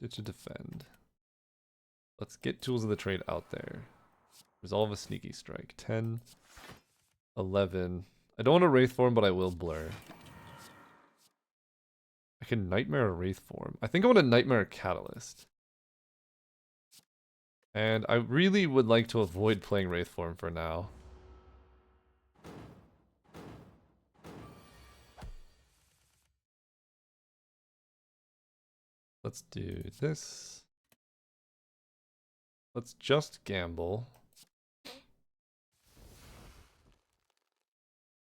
Ditch a defend. Let's get tools of the trade out there. Resolve a sneaky strike. 10, 11. I don't want a wraith form, but I will blur. I can nightmare a wraith form. I think I want a nightmare catalyst. And I really would like to avoid playing wraith form for now. Let's do this. Let's just gamble.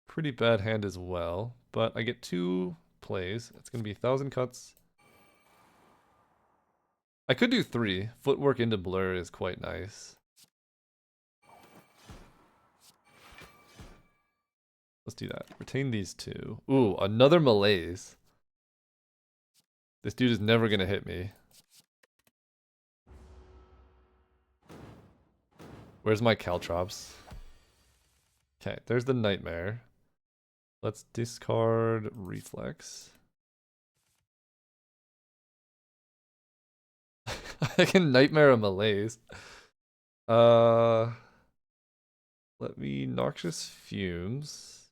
Pretty bad hand as well, but I get 2 plays. It's going to be 1,000 cuts. I could do 3. Footwork into blur is quite nice. Let's do that. Retain these 2. Ooh, another malaise. This dude is never going to hit me. Where's my caltrops? Okay, there's the nightmare. Let's discard reflex. I can nightmare a malaise. Let me noxious fumes.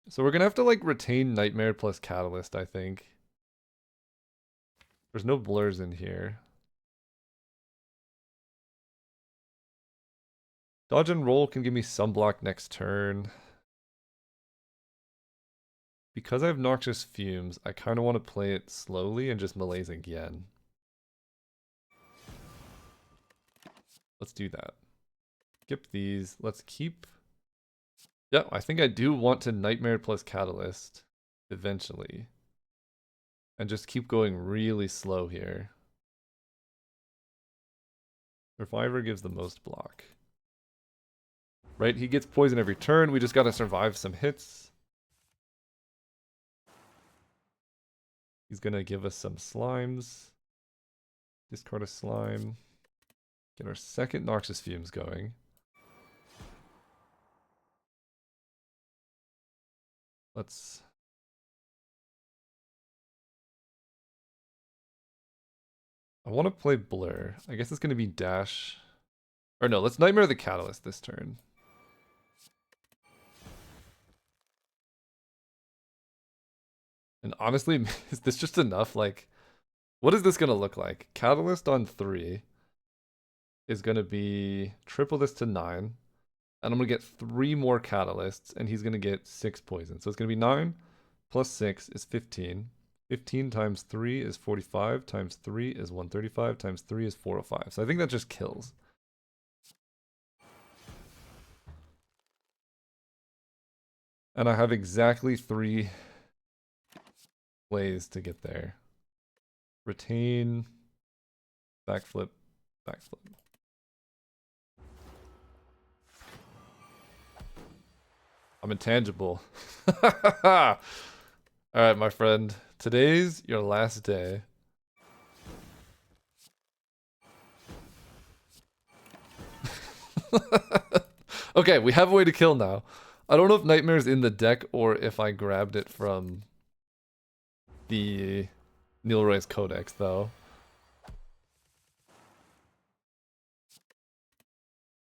So we're gonna have to like retain nightmare plus catalyst, I think. There's no blurs in here. Dodge and roll can give me sunblock next turn. Because I have noxious fumes, I kind of want to play it slowly and just malaise again. Let's do that. Skip these. Let's keep. Yeah, I think I do want to nightmare plus catalyst eventually. And just keep going really slow here. Survivor gives the most block. Right, he gets poison every turn. We just gotta survive some hits. He's gonna give us some slimes. Discard a slime. Get our second noxious fumes going. Let's... I want to play blur. I guess it's gonna be dash. Or no, let's nightmare the catalyst this turn. And honestly, is this just enough? Like, what is this going to look like? Catalyst on 3 is going to be triple this to 9. And I'm going to get 3 more catalysts, and he's going to get 6 poison. So it's going to be 9 plus 6 is 15. 15 times 3 is 45, times 3 is 135, times 3 is 405. So I think that just kills. And I have exactly 3 ways to get there. Retain, backflip, backflip. I'm intangible. Alright, my friend. Today's your last day. Okay, we have a way to kill now. I don't know if Nightmare's in the deck or if I grabbed it from the Neilroy's Codex, though.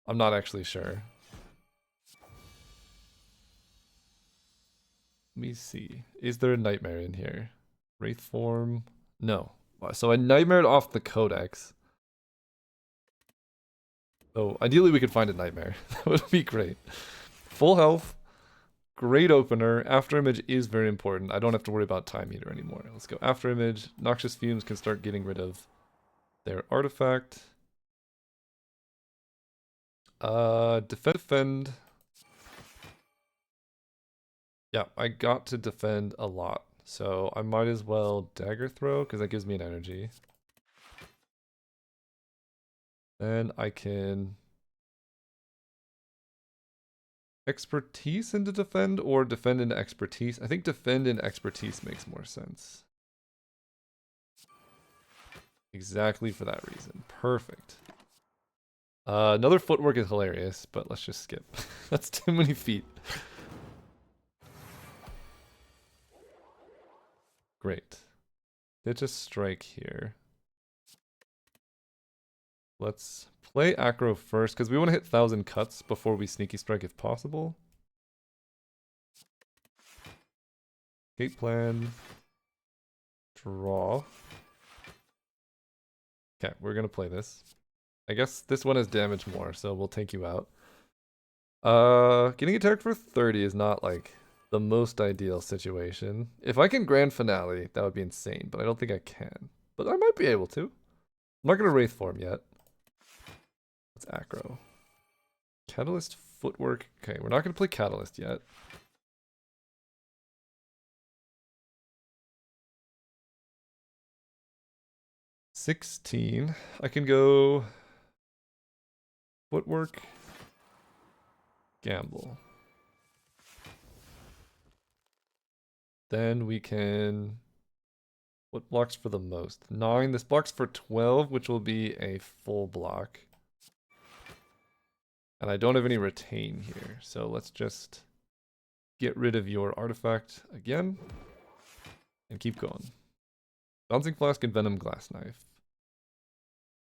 I'm not actually sure. Let me see. Is there a Nightmare in here? Wraith form? No. So I Nightmared off the Codex. So ideally we could find a Nightmare. That would be great. Full health. Great opener. After image is very important. I don't have to worry about time meter anymore. Let's go after image. Noxious Fumes can start getting rid of their artifact. Defend. Yeah, I got to defend a lot. So I might as well dagger throw because that gives me an energy. Then I can expertise into defend or defend into expertise. I think defend into expertise makes more sense. Exactly for that reason. Perfect. Another footwork is hilarious, but let's just skip. That's too many feet. Great. Ditch a strike here. Let's play Acro first, because we want to hit 1,000 cuts before we sneaky strike if possible. Gate plan. Draw. Okay, we're going to play this. I guess this one has damage more, so we'll take you out. Getting attacked for 30 is not, like, the most ideal situation. If I can grand finale, that would be insane, but I don't think I can. But I might be able to. I'm not going to Wraith form yet. Let's Acro. Catalyst, footwork. Okay, we're not going to play Catalyst yet. $16. I can go footwork, gamble. Then we can... What blocks for the most? 9. This blocks for 12, which will be a full block. And I don't have any retain here, so let's just get rid of your artifact again. And keep going. Bouncing Flask and Venom Glass Knife.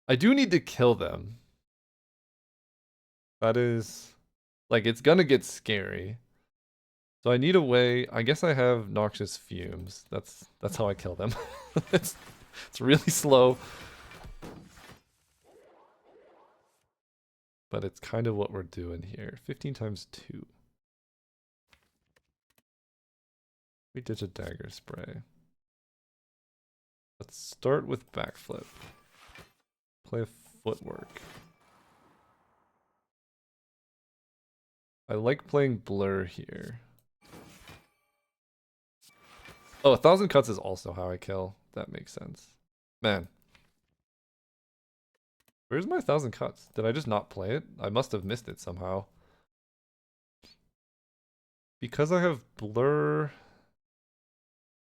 I do need to kill them. That is... Like, it's gonna get scary. So I need a way. I guess I have Noxious Fumes. That's how I kill them. it's really slow. But it's kind of what we're doing here. 15 times 2. We ditch a dagger spray. Let's start with backflip. Play a footwork. I like playing blur here. Oh, 1,000 cuts is also how I kill. That makes sense. Man. Where's my 1,000 cuts? Did I just not play it? I must have missed it somehow. Because I have blur...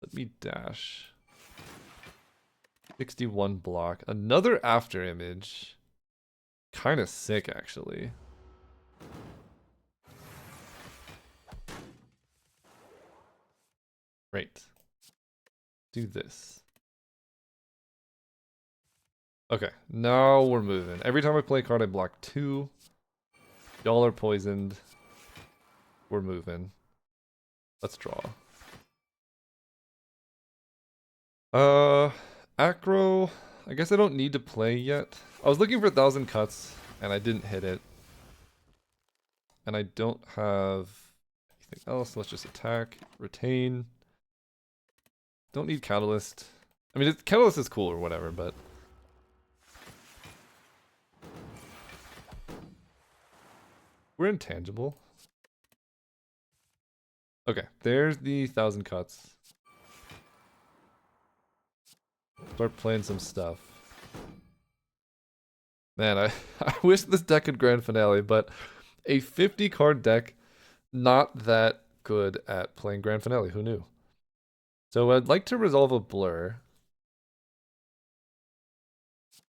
Let me dash. 61 block. Another after image. Kind of sick, actually. Great. Do this. Okay, now we're moving. Every time I play a card, I block 2. Y'all are poisoned. We're moving. Let's draw. Acro. I guess I don't need to play yet. I was looking for 1,000 cuts, and I didn't hit it. And I don't have anything else. Let's just attack. Retain. Don't need Catalyst. I mean, Catalyst is cool or whatever, but... We're intangible. Okay, there's the 1,000 cuts. Start playing some stuff. Man, I wish this deck could Grand Finale, but a 50 card deck, not that good at playing Grand Finale. Who knew? So I'd like to resolve a blur.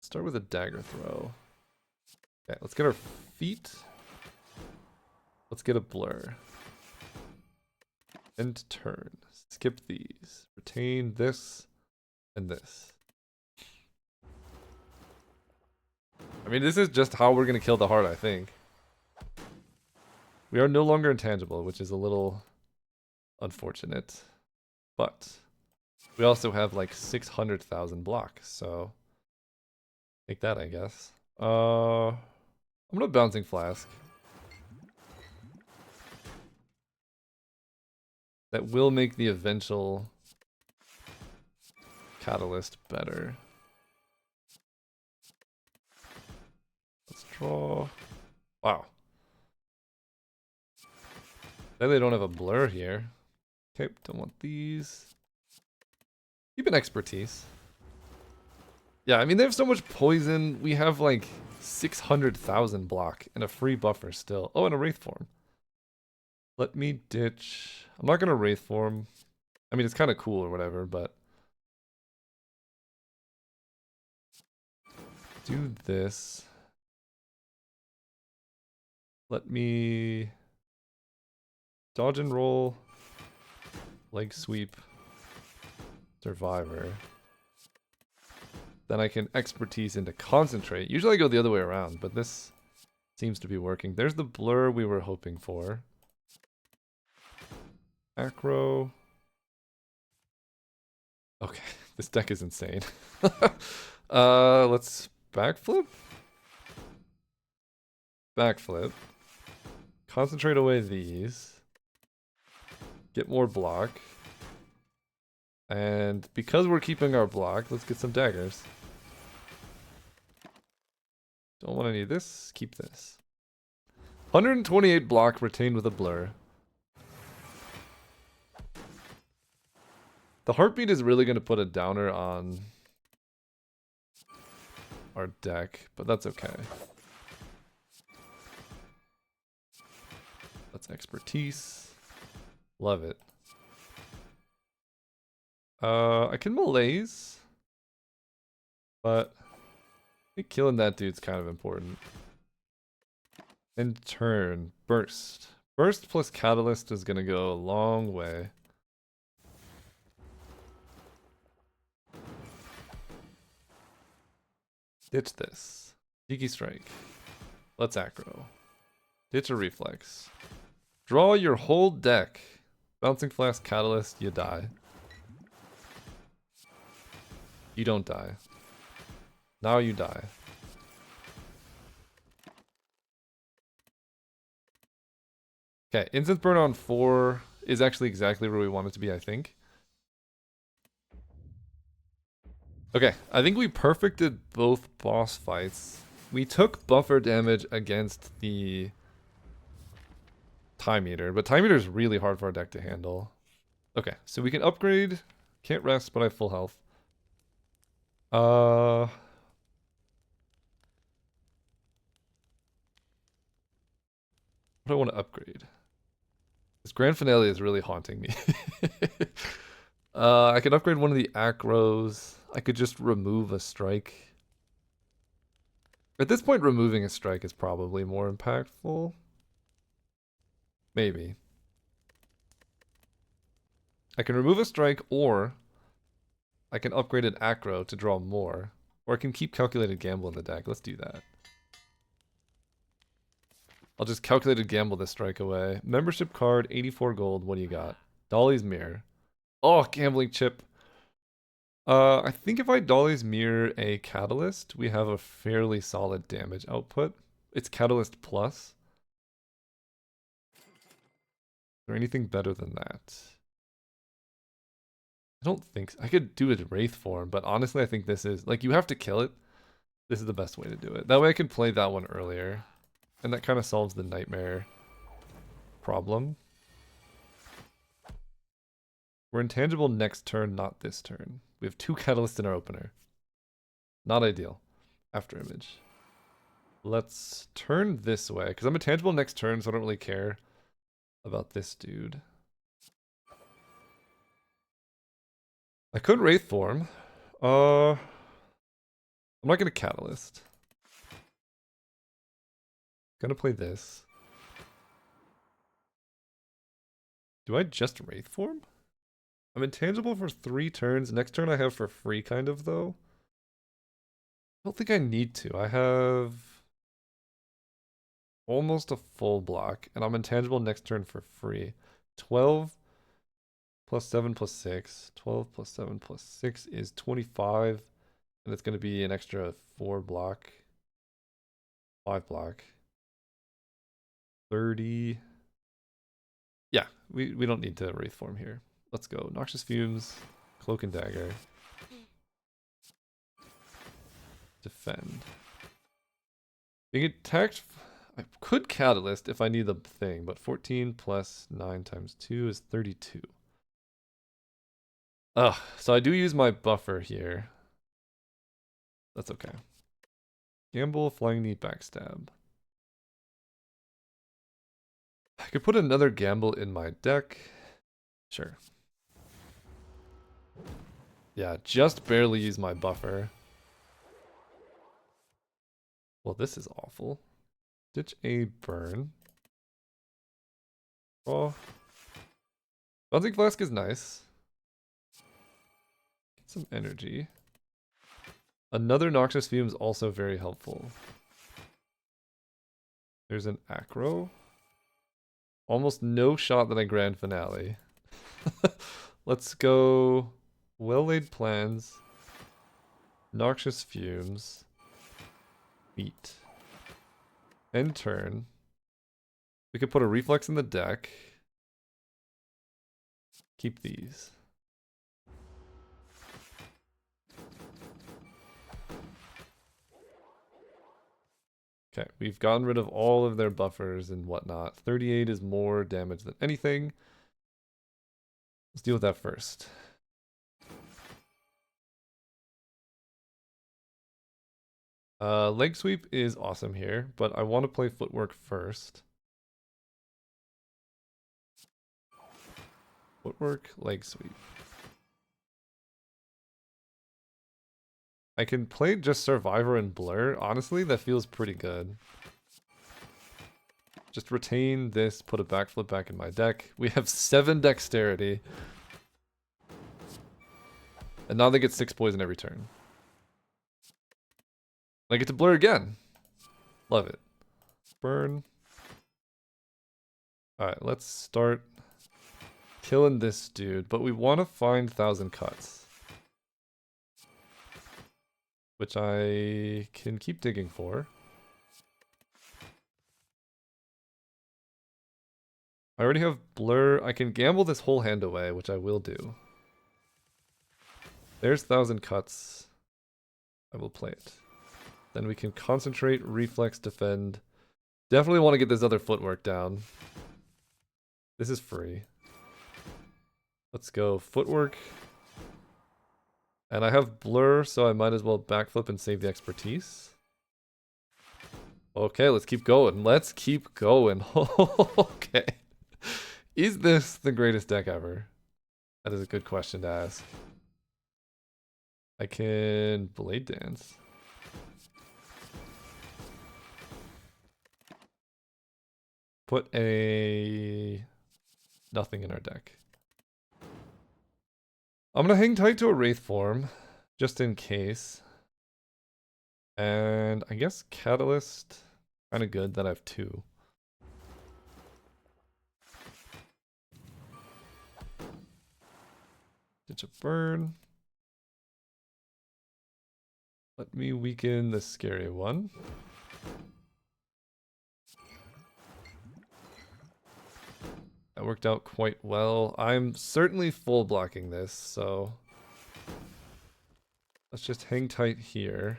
Start with a dagger throw. Okay, let's get our feet. Let's get a blur. End turn. Skip these. Retain this and this. I mean, this is just how we're going to kill the heart, I think. We are no longer intangible, which is a little unfortunate. But we also have like 600,000 block, so take that, I guess. I'm gonna Bouncing Flask. That will make the eventual Catalyst better. Let's draw. Wow. Then they don't have a blur here. Okay, don't want these. Keep an Expertise. Yeah, I mean, they have so much poison. We have like 600,000 block and a free buffer still. Oh, and a Wraith Form. Let me ditch. I'm not going to Wraith Form. I mean, it's kind of cool or whatever, but. Do this. Let me dodge and roll. Leg sweep. Survivor. Then I can Expertise into Concentrate. Usually I go the other way around, but this seems to be working. There's the blur we were hoping for. Acro. Okay, this deck is insane. Let's backflip. Backflip. Concentrate away these. Get more block. And because we're keeping our block, let's get some daggers. Don't want any of this. Keep this. 128 block retained with a blur. The heartbeat is really going to put a downer on our deck, but that's okay. That's Expertise. Love it. I can Malaise, but I think killing that dude's kind of important. And turn. Burst. Burst plus Catalyst is going to go a long way. Ditch this. Tiki Strike. Let's aggro. Ditch a Reflex. Draw your whole deck. Bouncing Flask, Catalyst, you die. You don't die. Now you die. Okay, Instant Burn on 4 is actually exactly where we want it to be, I think. Okay, I think we perfected both boss fights. We took buffer damage against the Time Eater, but Time Eater is really hard for our deck to handle. Okay, so we can upgrade. Can't rest, but I have full health. What do I want to upgrade? This Grand Finale is really haunting me. I could upgrade one of the Acros. I could just remove a strike. At this point, removing a strike is probably more impactful. Maybe. I can remove a strike, or I can upgrade an Acro to draw more. Or I can keep Calculated Gamble in the deck. Let's do that. I'll just Calculated Gamble this strike away. Membership card, 84 gold. What do you got? Dolly's Mirror. Oh, Gambling Chip. I think if I Dolly's Mirror a Catalyst, we have a fairly solid damage output. It's Catalyst Plus. Is there anything better than that? I don't think so. I could do it Wraith form, but honestly I think this is, like, you have to kill it. This is the best way to do it. That way I can play that one earlier. And that kind of solves the nightmare problem. We're intangible next turn, not this turn. We have 2 catalysts in our opener. Not ideal. After image. Let's turn this way, because I'm intangible next turn, so I don't really care about this dude. I could Wraith form. I'm not gonna catalyst. Gonna play this. Do I just Wraith form? I'm intangible for 3 turns. Next turn I have for free, kind of, though. I don't think I need to. I have almost a full block, and I'm intangible next turn for free. 12 plus 7 plus 6. 12 plus 7 plus 6 is 25, and it's going to be an extra 4 block. 5 block. 30. Yeah, we don't need to Wraith form here. Let's go. Noxious Fumes, Cloak and Dagger. Defend. Being attacked, I could Catalyst if I need the thing, but 14 plus 9 times 2 is 32. Ugh, so I do use my buffer here. That's okay. Gamble, Flying Knee, Backstab. I could put another Gamble in my deck. Sure. Yeah, just barely use my buffer. Well, this is awful. Ditch a burn. Oh. Bouncing Flask is nice. Get some energy. Another Noxious Fume is also very helpful. There's an Acro. Almost no shot that I Grand Finale. Let's go Well-Laid Plans. Noxious Fumes. Beat. End turn. We could put a Reflex in the deck. Keep these. Okay, we've gotten rid of all of their buffers and whatnot. 38 is more damage than anything. Let's deal with that first. Leg sweep is awesome here, but I want to play footwork first. Footwork, leg sweep. I can play just Survivor and Blur. Honestly, that feels pretty good. Just retain this, put a backflip back in my deck. We have 7 dexterity. And now they get 6 poison every turn. I get to Blur again. Love it. Burn. Alright, let's start killing this dude. But we want to find 1,000 Cuts. Which I can keep digging for. I already have Blur. I can gamble this whole hand away, which I will do. There's 1,000 Cuts. I will play it. Then we can concentrate, reflex, defend. Definitely want to get this other footwork down. This is free. Let's go footwork. And I have Blur, so I might as well backflip and save the expertise. Okay, let's keep going. Let's keep going. Okay. Is this the greatest deck ever? That is a good question to ask. I can Blade Dance. Put a nothing in our deck. I'm gonna hang tight to a Wraith form, just in case. And I guess Catalyst, kind of good that I have 2. Ditch a burn. Let me weaken the scary one. That worked out quite well. I'm certainly full blocking this, so let's just hang tight here.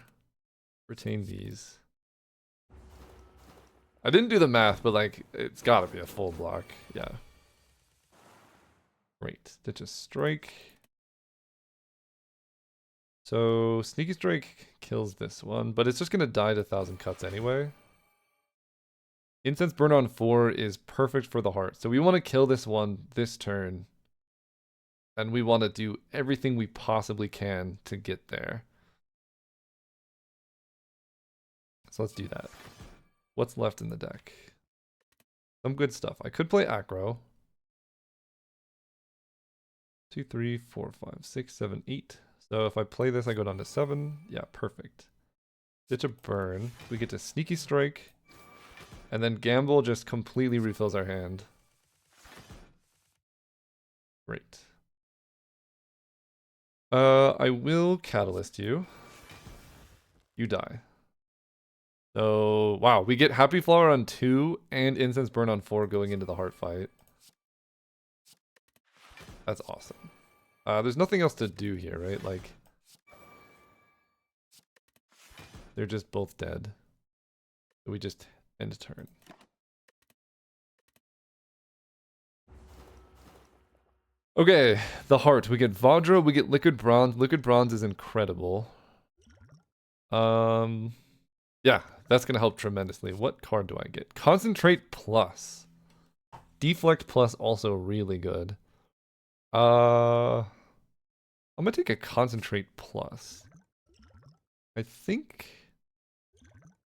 Retain these. I didn't do the math, but like, it's gotta be a full block. Yeah. Great. Ditch a strike. So, Sneaky Strike kills this one, but it's just gonna die to 1,000 cuts anyway. Incense Burn on 4 is perfect for the heart. So we want to kill this one this turn. And we want to do everything we possibly can to get there. So let's do that. What's left in the deck? Some good stuff. I could play Acro. 2, 3, 4, 5, 6, 7, 8. So if I play this, I go down to 7. Yeah, perfect. Ditch a burn. We get to Sneaky Strike. And then Gamble just completely refills our hand. Great. I will Catalyst you. You die. So, wow, we get Happy Flower on 2 and Incense Burn on 4 going into the heart fight. That's awesome. There's nothing else to do here, right? Like, they're just both dead. So we just end turn. Okay, the heart. We get Vajra, we get Liquid Bronze. Liquid Bronze is incredible. Yeah, that's gonna help tremendously. What card do I get? Concentrate Plus. Deflect Plus also really good. I'm gonna take a Concentrate Plus. I think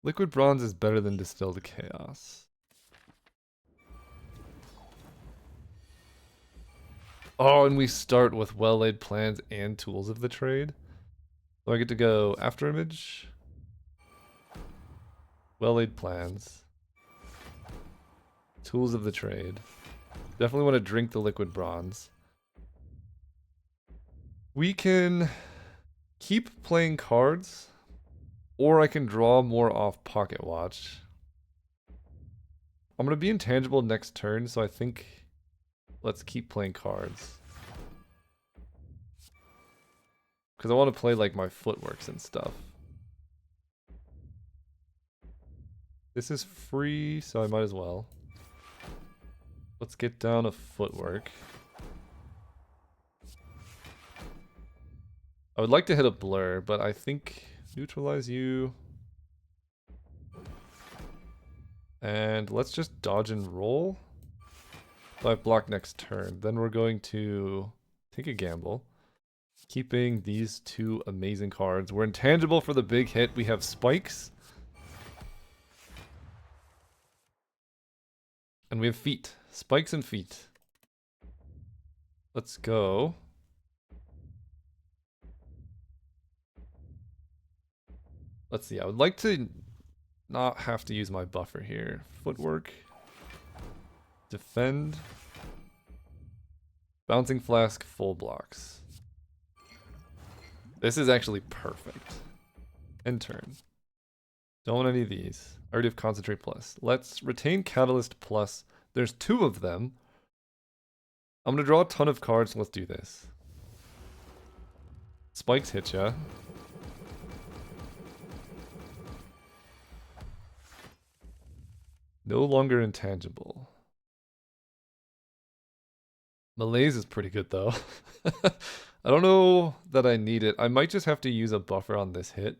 Liquid Bronze is better than Distilled Chaos. Oh, and we start with Well-Laid Plans and Tools of the Trade. So I get to go After Image. Well-Laid Plans. Tools of the Trade. Definitely want to drink the Liquid Bronze. We can keep playing cards, or I can draw more off Pocket Watch. I'm going to be intangible next turn, so I think let's keep playing cards. Because I want to play like my footworks and stuff. This is free, so I might as well. Let's get down a footwork. I would like to hit a blur, but I think neutralize you. And let's just dodge and roll. So I have block next turn. Then we're going to take a gamble. Keeping these two amazing cards. We're intangible for the big hit. We have spikes. And we have feet. Spikes and feet. Let's go. Let's see. I would like to not have to use my buffer here. Footwork. Defend. Bouncing Flask, full blocks. This is actually perfect. End turn. Don't want any of these. I already have Concentrate Plus. Let's retain Catalyst Plus. There's 2 of them. I'm going to draw a ton of cards. Let's do this. Spikes hit ya. No longer intangible. Malaise is pretty good though. I don't know that I need it. I might just have to use a buffer on this hit.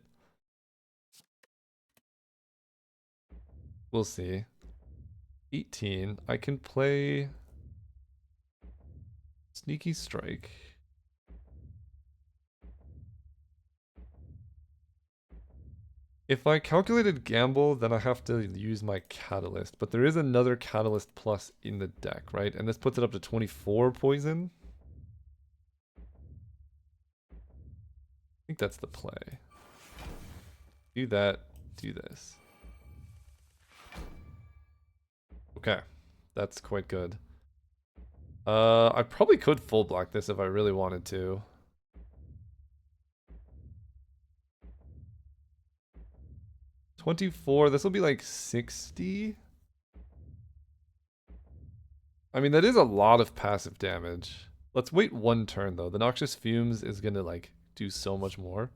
We'll see. 18. I can play Sneaky Strike. If I calculated Gamble, then I have to use my Catalyst. But there is another Catalyst Plus in the deck, right? And this puts it up to 24 poison. I think that's the play. Do that, do this. Okay, that's quite good. I probably could full block this if I really wanted to. $24, this will be like 60. I mean, that is a lot of passive damage. Let's wait one turn, though. The Noxious Fumes is going to, like, do so much more.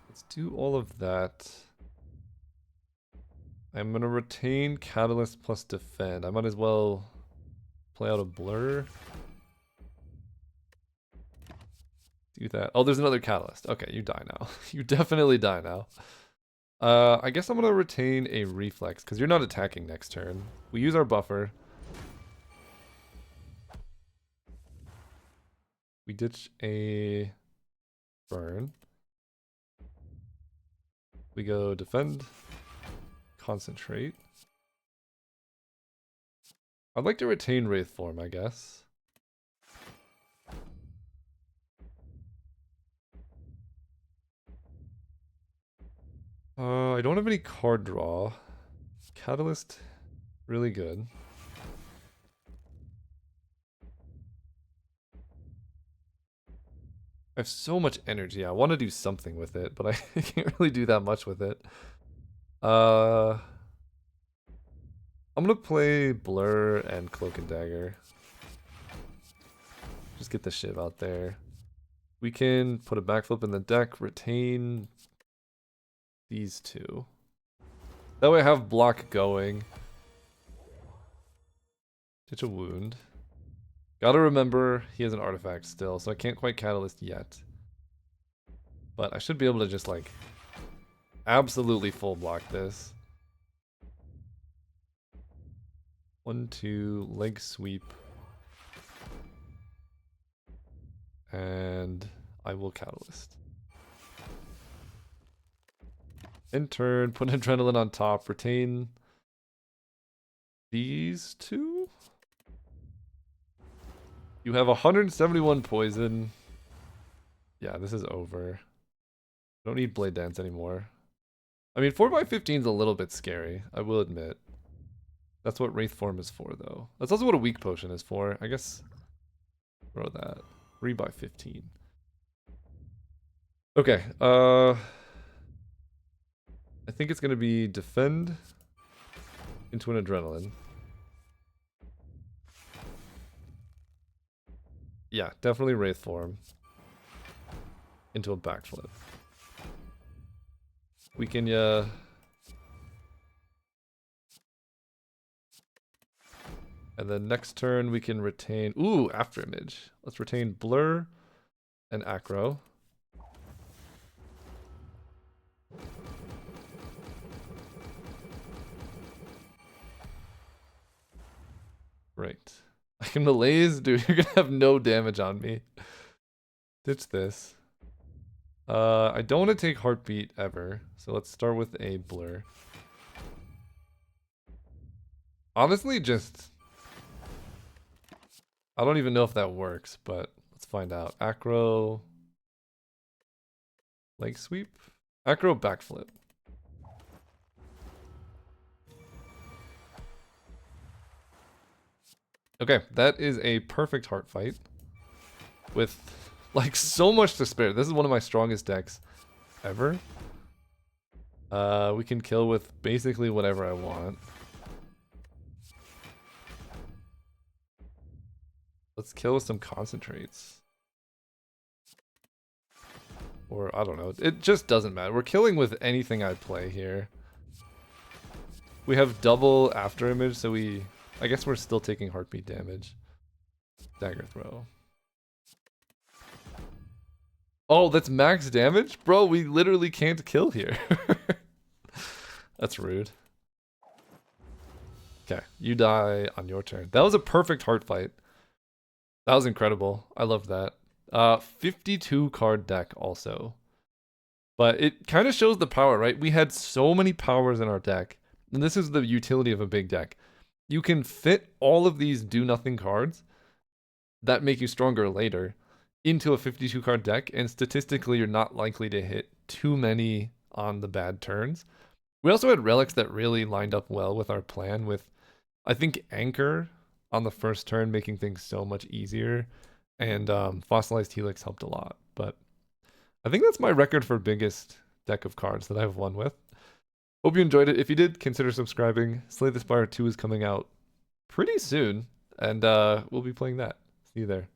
Let's do all of that. I'm going to retain Catalyst plus Defend. I might as well play out a Blur. Do that. Oh, there's another Catalyst. Okay, you die now. You definitely die now. I guess I'm going to retain a Reflex, because you're not attacking next turn. We use our buffer. We ditch a Burn. We go Defend. Concentrate. I'd like to retain Wraith Form, I guess. I don't have any card draw. Catalyst, really good. I have so much energy. I want to do something with it, but I can't really do that much with it. I'm gonna play Blur and Cloak and Dagger. Just get the Shiv out there. We can put a backflip in the deck, retain these two. That way I have block going. Ditch a wound. Gotta remember he has an artifact still, so I can't quite Catalyst yet. But I should be able to just like absolutely full block this. 1, 2, leg sweep. And I will Catalyst. In turn, put Adrenaline on top, retain these two. You have 171 poison. Yeah, this is over. Don't need Blade Dance anymore. I mean, 4x15 is a little bit scary, I will admit. That's what Wraith Form is for, though. That's also what a Weak Potion is for. I guess throw that. 3x15. Okay, I think it's going to be Defend into an Adrenaline. Yeah, definitely Wraith Form into a backflip. We can, and then next turn we can retain, ooh, After Image. Let's retain Blur and Acro. Right. I can malaise, dude. You're gonna have no damage on me. Ditch this. I don't want to take Heartbeat ever, so let's start with a Blur. Honestly, just I don't even know if that works, but let's find out. Acro, leg sweep, Acro backflip. Okay, that is a perfect heart fight with like so much to spare. This is one of my strongest decks ever. We can kill with basically whatever I want. Let's kill with some concentrates. Or I don't know. It just doesn't matter. We're killing with anything I play here. We have double After Image, so I guess we're still taking heartbeat damage. Dagger throw. Oh, that's max damage? Bro, we literally can't kill here. That's rude. Okay, you die on your turn. That was a perfect heart fight. That was incredible. I love that. 52 card deck also. But it kind of shows the power, right? We had so many powers in our deck. And this is the utility of a big deck. You can fit all of these do-nothing cards that make you stronger later into a 52 card deck, and statistically you're not likely to hit too many on the bad turns. We also had relics that really lined up well with our plan, with I think Anchor on the first turn making things so much easier, and Fossilized Helix helped a lot. But I think that's my record for biggest deck of cards that I've won with. Hope you enjoyed it. If you did, consider subscribing. Slay the Spire 2 is coming out pretty soon, and we'll be playing that. See you there.